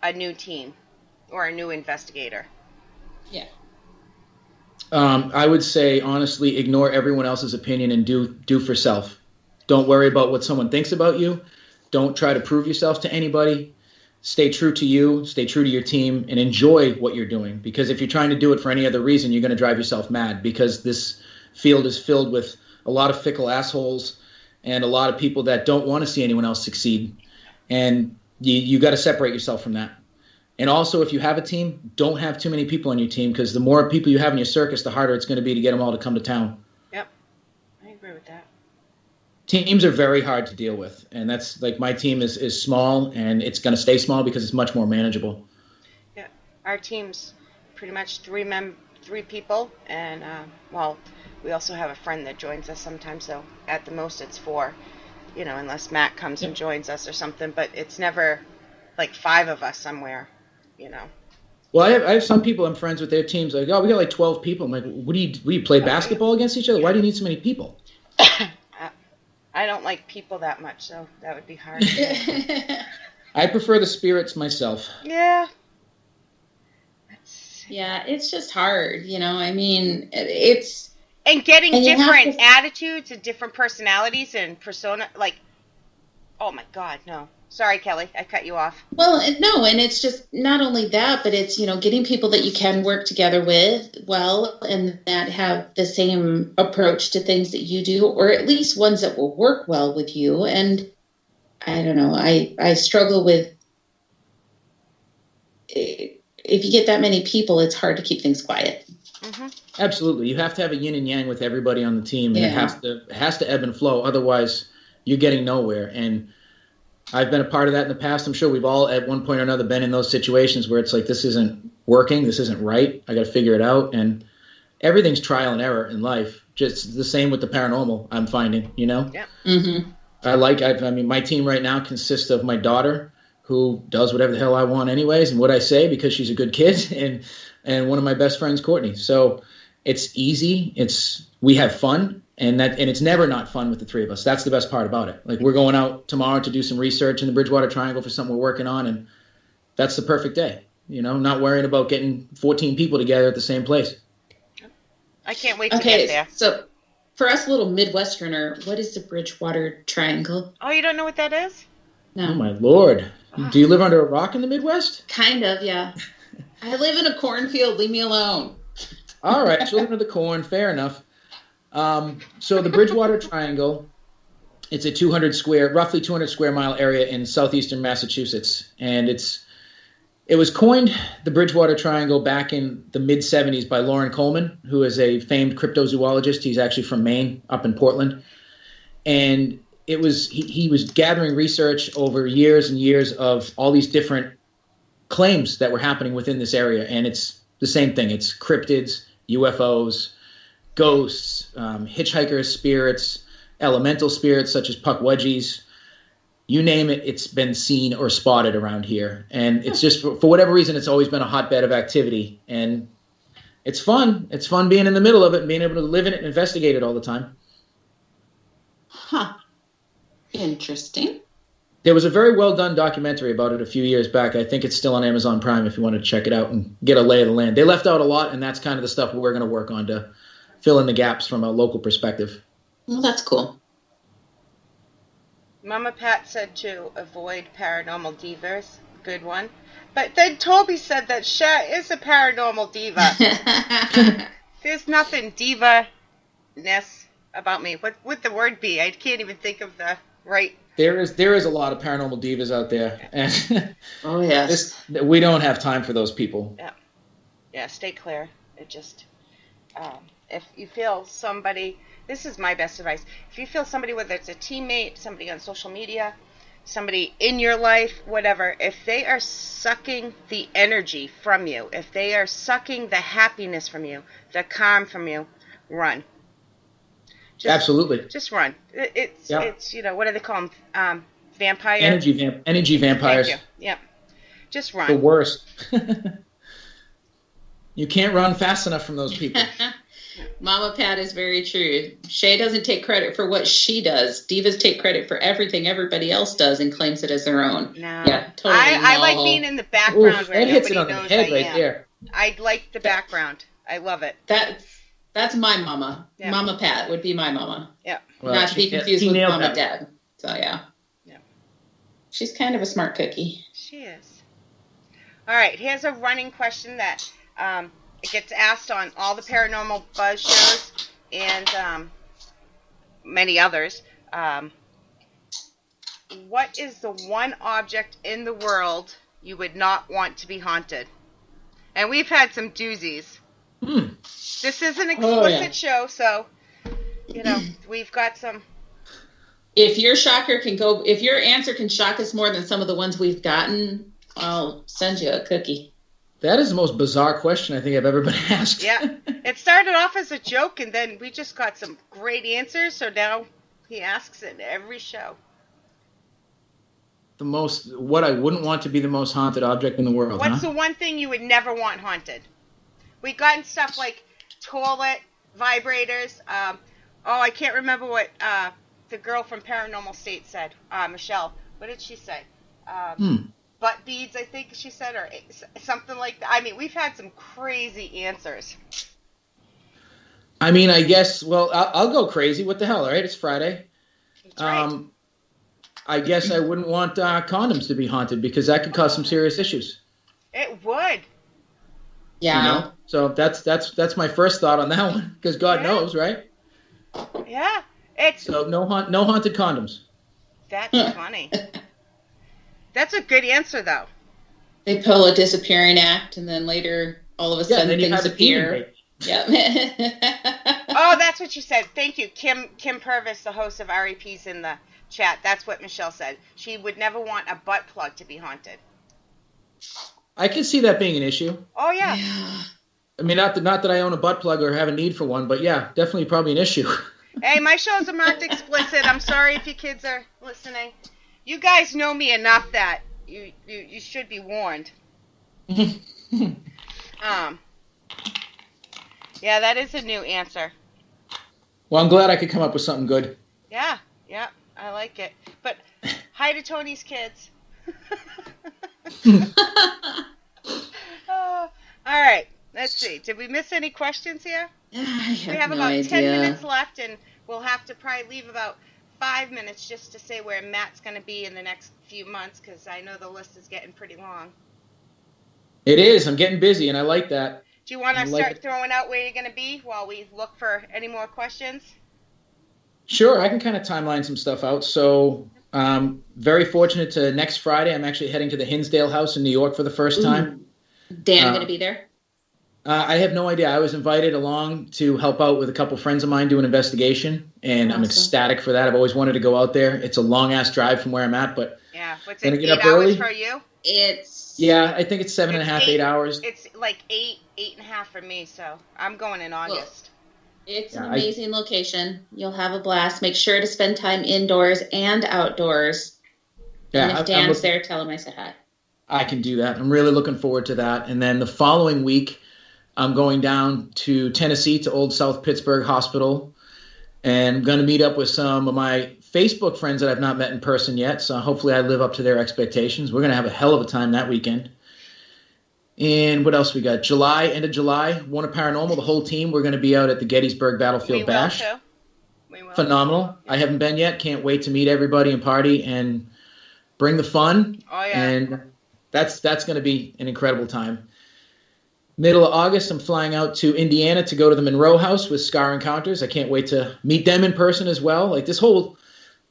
a new team or a new investigator? Yeah. I would say, honestly, ignore everyone else's opinion and do for self. Don't worry about what someone thinks about you. Don't try to prove yourself to anybody. Stay true to you, stay true to your team, and enjoy what you're doing. Because if you're trying to do it for any other reason, you're going to drive yourself mad, because this field is filled with a lot of fickle assholes and a lot of people that don't want to see anyone else succeed. And you got to separate yourself from that. And also, if you have a team, don't have too many people on your team, because the more people you have in your circus, the harder it's going to be to get them all to come to town. Yep, I agree with that. Teams are very hard to deal with, and that's like my team is small, and it's going to stay small because it's much more manageable. Yeah, our team's pretty much three people, and we also have a friend that joins us sometimes. So at the most, it's 4, unless Matt comes and joins us or something. But it's never like 5 of us somewhere, Well, I have some people I'm friends with their teams. Like, oh, we got like 12 people. I'm like, what do you play basketball against each other? Why do you need so many people? I don't like people that much, so that would be hard. I prefer the spirits myself. Yeah. Yeah, it's just hard, I mean, it's... And getting different attitudes and different personalities and persona, like, oh my God, no. Sorry, Kelly, I cut you off. Well, no, and it's just not only that, but it's, getting people that you can work together with well, and that have the same approach to things that you do, or at least ones that will work well with you. And I don't know, I struggle with, if you get that many people, it's hard to keep things quiet. Mm-hmm. Absolutely. You have to have a yin and yang with everybody on the team, and it has to ebb and flow. Otherwise, you're getting nowhere. And I've been a part of that in the past. I'm sure we've all at one point or another been in those situations where it's like, this isn't working. This isn't right. I got to figure it out. And everything's trial and error in life. Just the same with the paranormal, I'm finding, Yeah. Mm-hmm. My team right now consists of my daughter, who does whatever the hell I want anyways and what I say because she's a good kid, and one of my best friends, Courtney. So it's easy. We have fun. And it's never not fun with the 3 of us. That's the best part about it. Like, we're going out tomorrow to do some research in the Bridgewater Triangle for something we're working on, and that's the perfect day. Not worrying about getting 14 people together at the same place. I can't wait to get there. So for us little Midwesterner, what is the Bridgewater Triangle? Oh, you don't know what that is? No. Oh, my Lord. Do you live under a rock in the Midwest? Kind of, yeah. I live in a cornfield. Leave me alone. All right. So, under the corn. Fair enough. So the Bridgewater Triangle, it's a roughly 200 square mile area in southeastern Massachusetts. And it was coined the Bridgewater Triangle back in the mid 70s by Loren Coleman, who is a famed cryptozoologist. He's actually from Maine, up in Portland. And he was gathering research over years and years of all these different claims that were happening within this area. And it's the same thing. It's cryptids, UFOs, ghosts, hitchhikers, spirits, elemental spirits such as puckwudgies. You name it, it's been seen or spotted around here. And it's just, for whatever reason, it's always been a hotbed of activity. And it's fun. It's fun being in the middle of it and being able to live in it and investigate it all the time. Huh. Interesting. There was a very well done documentary about it a few years back. I think it's still on Amazon Prime if you want to check it out and get a lay of the land. They left out a lot, and that's kind of the stuff we're going to work on to fill in the gaps from a local perspective. Well, that's cool. Mama Pat said to avoid paranormal divas. Good one. But then Toby said that Sha is a paranormal diva. There's nothing diva-ness about me. What would the word be? I can't even think of the right... There is a lot of paranormal divas out there. And oh, yes. We don't have time for those people. Yeah, stay clear. It just... if you feel somebody... This is my best advice. If you feel somebody, whether it's a teammate, somebody on social media, somebody in your life, whatever, if they are sucking the energy from you, if they are sucking the happiness from you, the calm from you, run. Absolutely. Just run. It's what do they call them? Vampire? Energy vampires. Thank you. Yep. Just run. The worst. You can't run fast enough from those people. Mama Pat is very true. Shay doesn't take credit for what she does. Divas take credit for everything everybody else does and claims it as their own. No. Yeah, totally. I like being in the background where hits it nobody on knows the head I right am. there. I like the background. I love it. That's my mama. Yeah. Mama Pat would be my mama. Yeah. Well, not to be confused with Mama that. Dad. So, yeah. She's kind of a smart cookie. She is. All right. Here's a running question that it gets asked on all the Paranormal Buzz shows and many others. What is the one object in the world you would not want to be haunted? And we've had some doozies. This is an explicit show, so, we've got some. If your answer can shock us more than some of the ones we've gotten, I'll send you a cookie. That is the most bizarre question I think I've ever been asked. Yeah. It started off as a joke, and then we just got some great answers, so now he asks it every show. What I wouldn't want to be the most haunted object in the world, What's the one thing you would never want haunted? We've gotten stuff like toilet, vibrators. I can't remember what the girl from Paranormal State said. Michelle. What did she say? Butt beads, I think she said, or something like that. I mean, we've had some crazy answers. I mean, I guess, I'll go crazy. What the hell, all right? It's Friday. That's right. I guess I wouldn't want condoms to be haunted because that could cause some serious issues. It would. Yeah. So that's my first thought on that one because God knows, right? Yeah. So no haunted condoms. That's funny. That's a good answer, though. They pull a disappearing act, and then later, all of a sudden, things appear. Yeah. Oh, that's what you said. Thank you. Kim Purvis, the host of REP's in the chat. That's what Michelle said. She would never want a butt plug to be haunted. I can see that being an issue. Oh, yeah. I mean, not that I own a butt plug or have a need for one, but yeah, definitely probably an issue. Hey, my shows are marked explicit. I'm sorry if you kids are listening. You guys know me enough that you should be warned. Yeah, that is a new answer. Well, I'm glad I could come up with something good. Yeah, I like it. But hi to Tony's kids. All right, let's see. Did we miss any questions here? I have We have no about idea. 10 minutes left, and we'll have to probably leave about 5 minutes just to say where Matt's going to be in the next few months, because I know the list is getting pretty long. It is. I'm getting busy, and I like that. Do you want to start throwing out where you're going to be while we look for any more questions? Sure, I can kind of timeline some stuff out. So, very fortunate to next Friday, I'm actually heading to the Hinsdale House in New York for the first time. Dan going to be there? I have no idea. I was invited along to help out with a couple friends of mine do an investigation, and I'm ecstatic for that. I've always wanted to go out there. It's a long-ass drive from where I'm at, but yeah, what's gonna it, get 8 up hours early. for you? Yeah, I think it's 7.5, 8 hours. It's like 8.5 for me, so I'm going in August. It's an amazing location. You'll have a blast. Make sure to spend time indoors and outdoors. Yeah, and if Dan's there, tell him I said hi. I can do that. I'm really looking forward to that. And then the following week, I'm going down to Tennessee to Old South Pittsburgh Hospital, and I'm going to meet up with some of my Facebook friends that I've not met in person yet, so hopefully I live up to their expectations. We're going to have a hell of a time that weekend. And what else we got? End of July, Warner Paranormal, the whole team, we're going to be out at the Gettysburg Battlefield Bash. We will. Phenomenal. I haven't been yet. Can't wait to meet everybody and party and bring the fun. Oh, yeah. And that's going to be an incredible time. Middle of August, I'm flying out to Indiana to go to the Monroe House with Scar Encounters. I can't wait to meet them in person as well. Like this whole,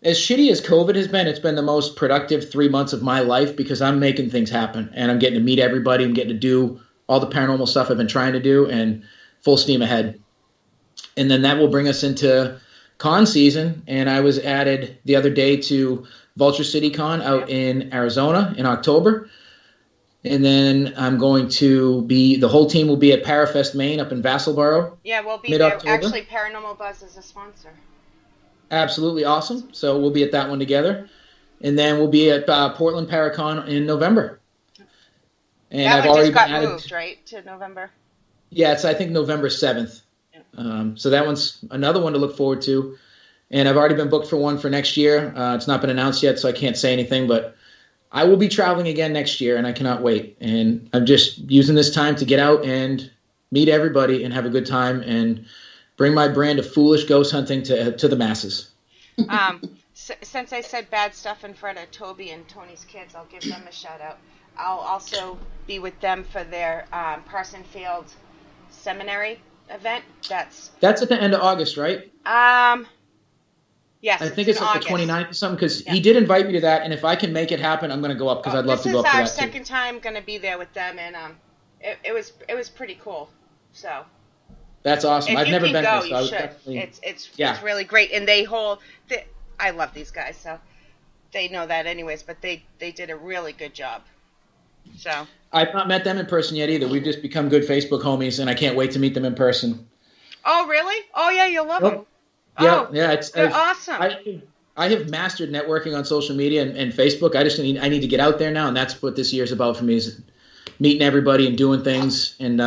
as shitty as COVID has been, it's been the most productive 3 months of my life because I'm making things happen and I'm getting to meet everybody. I'm getting to do all the paranormal stuff I've been trying to do and full steam ahead. And then that will bring us into con season. And I was added the other day to Vulture City Con out in Arizona in October. And then I'm going to the whole team will be at Parafest, Maine, up in Vassalboro. Yeah, we'll be mid-October. there. Actually, Paranormal Buzz is a sponsor. Absolutely awesome. So we'll be at that one together. And then we'll be at Portland Paracon in November. And that I've one already just got added, moved, right, to November? Yeah, it's I think November 7th. Yeah. So that one's another one to look forward to. And I've already been booked for one for next year. It's not been announced yet, so I can't say anything, but I will be traveling again next year, and I cannot wait. And I'm just using this time to get out and meet everybody and have a good time and bring my brand of foolish ghost hunting to the masses. Since I said bad stuff in front of Toby and Tony's kids, I'll give them a shout-out. I'll also be with them for their Parsonfield Seminary event. That's at the end of August, right? Yes, I think it's like August. the 29th or something, because he did invite me to that, and if I can make it happen, I'm going to go up, because I'd love to go up to that, This is our second time going to be there with them, and it was pretty cool. So that's awesome. I've never been there, so you I would should. definitely... It's really great, and I love these guys, so they know that anyways, but they did a really good job. So I've not met them in person yet either. We've just become good Facebook homies, and I can't wait to meet them in person. Oh, really? Oh, yeah, you'll love them. Yeah, oh, yeah, they're awesome. I have mastered networking on social media and Facebook. I need to get out there now, and that's what this year is about for me, is meeting everybody and doing things. And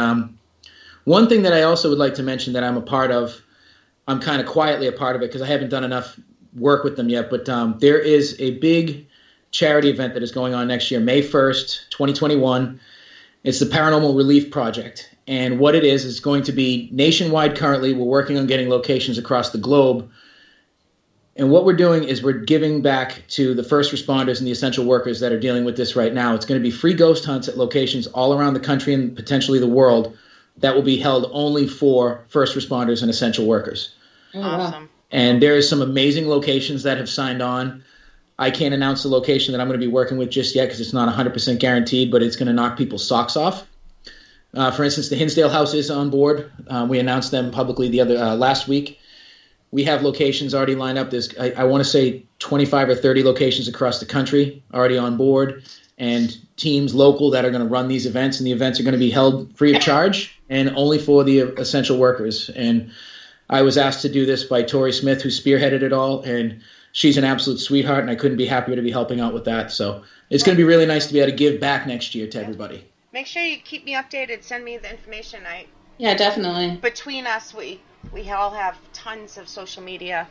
one thing that I also would like to mention that I'm a part of, I'm kind of quietly a part of it because I haven't done enough work with them yet, but there is a big charity event that is going on next year, May 1st, 2021. It's the Paranormal Relief Project. And what it is going to be nationwide currently. We're working on getting locations across the globe. And what we're doing is we're giving back to the first responders and the essential workers that are dealing with this right now. It's going to be free ghost hunts at locations all around the country and potentially the world that will be held only for first responders and essential workers. Awesome. And there is some amazing locations that have signed on. I can't announce the location that I'm going to be working with just yet because it's not 100% guaranteed, but it's going to knock people's socks off. For instance, the Hinsdale House is on board. We announced them publicly last week. We have locations already lined up. There's, I want to say 25 or 30 locations across the country already on board, and teams local that are going to run these events. And the events are going to be held free of charge and only for the essential workers. And I was asked to do this by Tori Smith, who spearheaded it all, and she's an absolute sweetheart, and I couldn't be happier to be helping out with that. So it's going to be really nice to be able to give back next year to everybody. Make sure you keep me updated. Send me the information. Yeah, definitely. Between us, we all have tons of social media.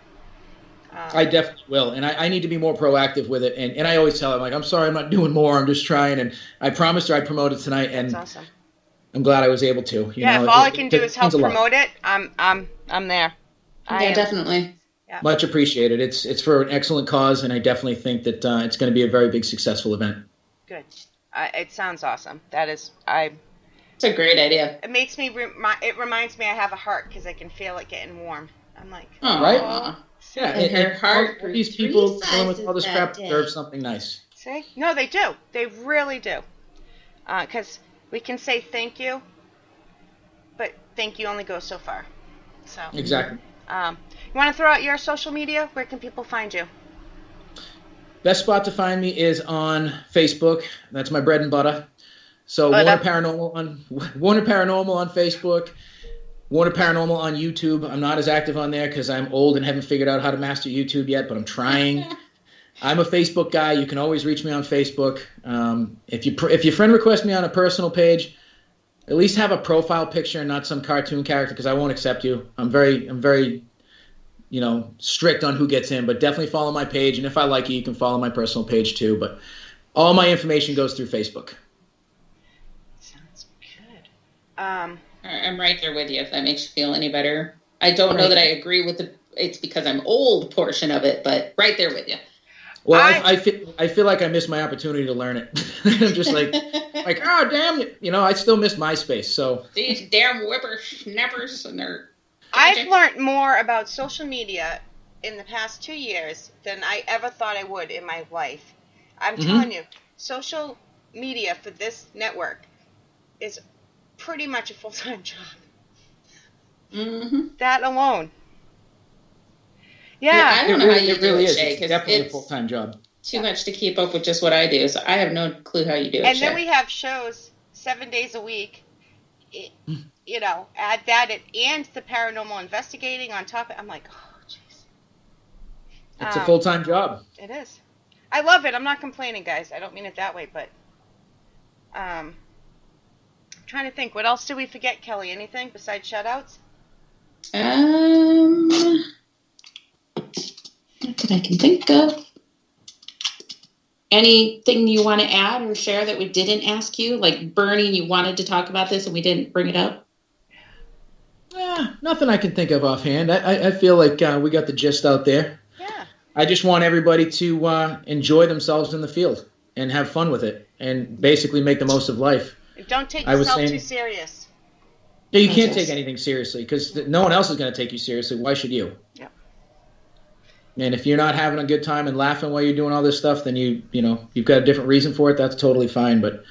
I definitely will, and I need to be more proactive with it. And I always tell her, I'm sorry, I'm not doing more. I'm just trying. And I promised her I'd promote it tonight, and that's awesome. I'm glad I was able to. If all I can do is help promote it, I'm there. Definitely. Yeah. Much appreciated. It's for an excellent cause, and I definitely think that it's going to be a very big, successful event. Good. It sounds awesome. It's a great idea. It makes me. It reminds me I have a heart because I can feel it getting warm. I'm like, oh, right? Yeah. And her heart. All these people dealing with all this crap deserve something nice. See? No, they do. They really do. Because we can say thank you, but thank you only goes so far. So exactly. You want to throw out your social media? Where can people find you? Best spot to find me is on Facebook. That's my bread and butter. So Warner Paranormal on Facebook, Warner Paranormal on YouTube. I'm not as active on there because I'm old and haven't figured out how to master YouTube yet, but I'm trying. I'm a Facebook guy. You can always reach me on Facebook. If your friend requests me on a personal page, at least have a profile picture and not some cartoon character because I won't accept you. I'm very strict on who gets in, but definitely follow my page. And if I like you can follow my personal page too. But all my information goes through Facebook. Sounds good. I'm right there with you, if that makes you feel any better. I don't know that I agree with it's because I'm old portion of it, but right there with you. Well, I feel like I missed my opportunity to learn it. I'm just like, oh, damn it. I still missed MySpace. So these damn whippersnappers and their... I've learned more about social media in the past 2 years than I ever thought I would in my life. I'm telling you, social media for this network is pretty much a full-time job. Mm-hmm. That alone. Yeah, I don't know how you do it, Shay, it's definitely a full-time job. Too much to keep up with just what I do, so I have no clue how you do it, And Shay. then we have shows 7 days a week. Add that and the paranormal investigating on top. I'm like, oh, jeez. It's a full-time job. It is. I love it. I'm not complaining, guys. I don't mean it that way, but I'm trying to think. What else did we forget, Kelly? Anything besides shout-outs? Not that I can think of. Anything you want to add or share that we didn't ask you? Like, Bernie, you wanted to talk about this and we didn't bring it up? Nothing I can think of offhand. I feel like we got the gist out there. Yeah. I just want everybody to enjoy themselves in the field and have fun with it and basically make the most of life. Don't take yourself too serious. Yeah, you can't take anything seriously because no one else is going to take you seriously. Why should you? Yeah. And if you're not having a good time and laughing while you're doing all this stuff, then you've got a different reason for it. That's totally fine. But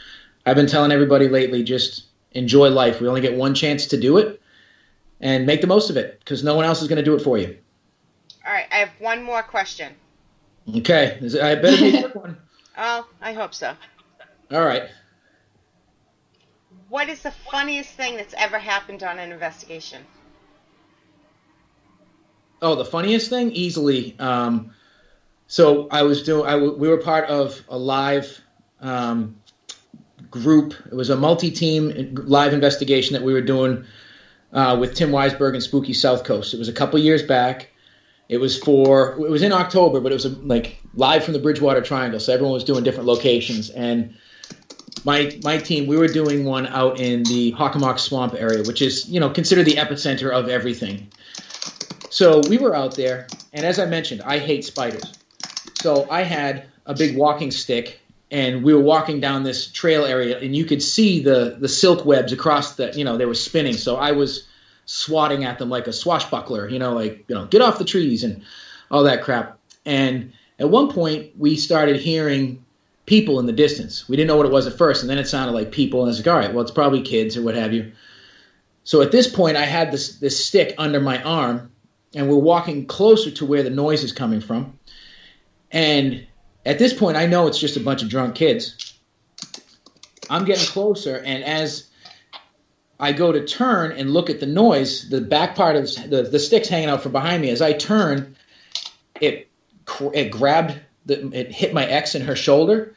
I've been telling everybody lately, just enjoy life. We only get one chance to do it and make the most of it because no one else is going to do it for you. All right. I have one more question. Okay. I better be a quick one. Oh, I hope so. All right. What is the funniest thing that's ever happened on an investigation? Oh, the funniest thing? Easily. So we were part of a live group. It was a multi-team live investigation that we were doing with Tim Weisberg and Spooky South Coast. It was a couple years back. It was in October, but it was like live from the Bridgewater Triangle. So everyone was doing different locations. And my team, we were doing one out in the Hockomock Swamp area, which is, considered the epicenter of everything. So we were out there, and as I mentioned, I hate spiders. So I had a big walking stick, and we were walking down this trail area, and you could see the silk webs across they were spinning. So I was swatting at them like a swashbuckler, get off the trees and all that crap. And at one point, we started hearing people in the distance. We didn't know what it was at first, and then it sounded like people, and I was like, all right, well, it's probably kids or what have you. So at this point, I had this stick under my arm, and we're walking closer to where the noise is coming from. And at this point, I know it's just a bunch of drunk kids. I'm getting closer, and as I go to turn and look at the noise, the back part of the stick's hanging out from behind me. As I turn, it grabbed, it hit my ex in her shoulder,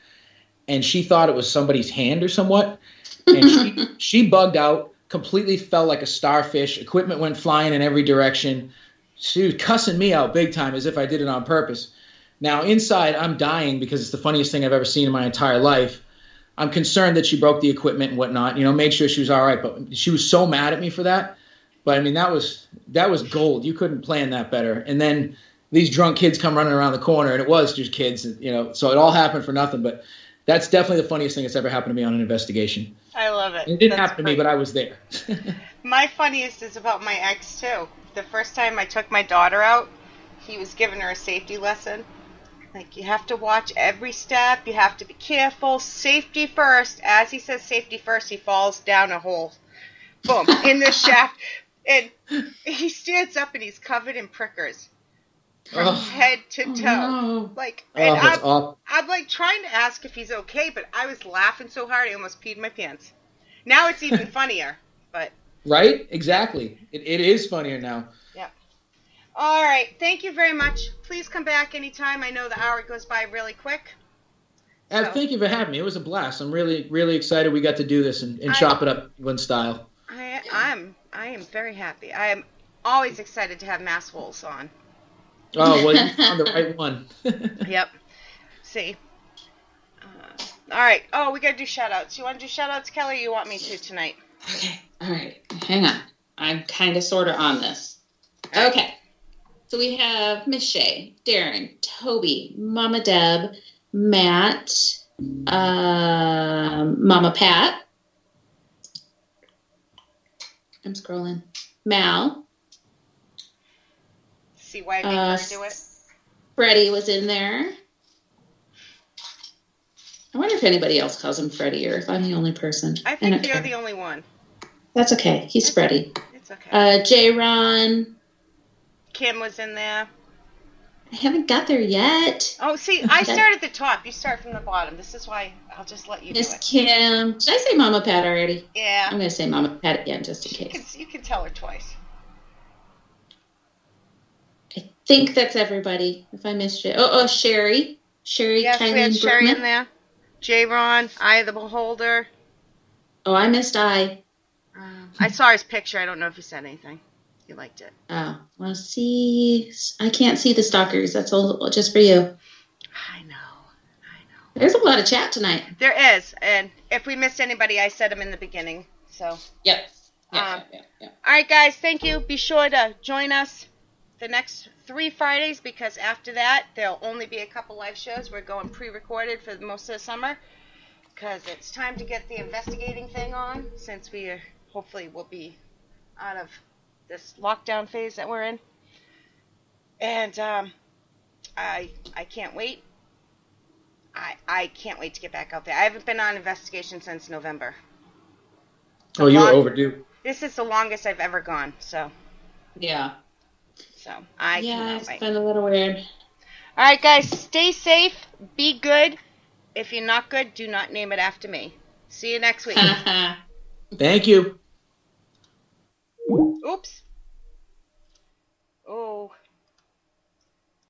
and she thought it was somebody's hand or somewhat. And she bugged out, completely fell like a starfish. Equipment went flying in every direction. She was cussing me out big time as if I did it on purpose. Now, inside, I'm dying because it's the funniest thing I've ever seen in my entire life. I'm concerned that she broke the equipment and whatnot, made sure she was all right. But she was so mad at me for that. But, I mean, that was gold. You couldn't plan that better. And then these drunk kids come running around the corner, and it was just kids, so it all happened for nothing. But that's definitely the funniest thing that's ever happened to me on an investigation. I love it. It didn't happen to me, but I was there. My funniest is about my ex, too. The first time I took my daughter out, he was giving her a safety lesson. Like, you have to watch every step. You have to be careful. Safety first. As he says safety first, he falls down a hole. Boom. In the shaft. And he stands up and he's covered in prickers. From head to toe. No. I'm like trying to ask if he's okay, but I was laughing so hard I almost peed my pants. Now it's even funnier. But right? Exactly. It is funnier now. Yeah. All right. Thank you very much. Please come back anytime. I know the hour goes by really quick. Thank you for having me. It was a blast. I'm really, really excited we got to do this and chop it up in style. I am very happy. I am always excited to have Mass Holes on. Oh, well, you found the right one. Yep. See. All right. Oh, we got to do shout-outs. You want to do shout-outs, Kelly, or you want me to tonight? Okay. All right. Hang on. I'm kind of sort of on this. Okay. So we have Miss Shay, Darren, Toby, Mama Deb, Matt, Mama Pat. I'm scrolling. Mal. See why I make her do it? Freddie was in there. I wonder if anybody else calls him Freddie or if I'm the only person. I think you're the only one. That's okay. He's Freddie. It's okay. J-Ron. Kim was in there. I haven't got there yet. Oh, see, I start at the top. You start from the bottom. This is why I'll just let you do Miss it. Kim. Did I say Mama Pat already? Yeah. I'm going to say Mama Pat again just in case. You can tell her twice. I think that's everybody. If I missed you. Oh, Sherry. Sherry. Yes, we had Sherry in there. J-Ron, Eye of the Beholder. Oh, I missed I. I saw his picture. I don't know if he said anything. He liked it. Oh, well, see. I can't see the stalkers. That's all just for you. I know. There's a lot of chat tonight. There is. And if we missed anybody, I said them in the beginning. So. Yep. All right, guys. Thank you. Be sure to join us the next 3 Fridays, because after that, there'll only be a couple live shows. We're going pre-recorded for most of the summer because it's time to get the investigating thing on, since we hopefully will be out of this lockdown phase that we're in. And I can't wait. I can't wait to get back out there. I haven't been on investigation since November. Oh, you were overdue. This is the longest I've ever gone, so. Yeah. So, I cannot it's wait. been a little weird. All right, guys, stay safe. Be good. If you're not good, do not name it after me. See you next week. Thank you. Oops. Oh.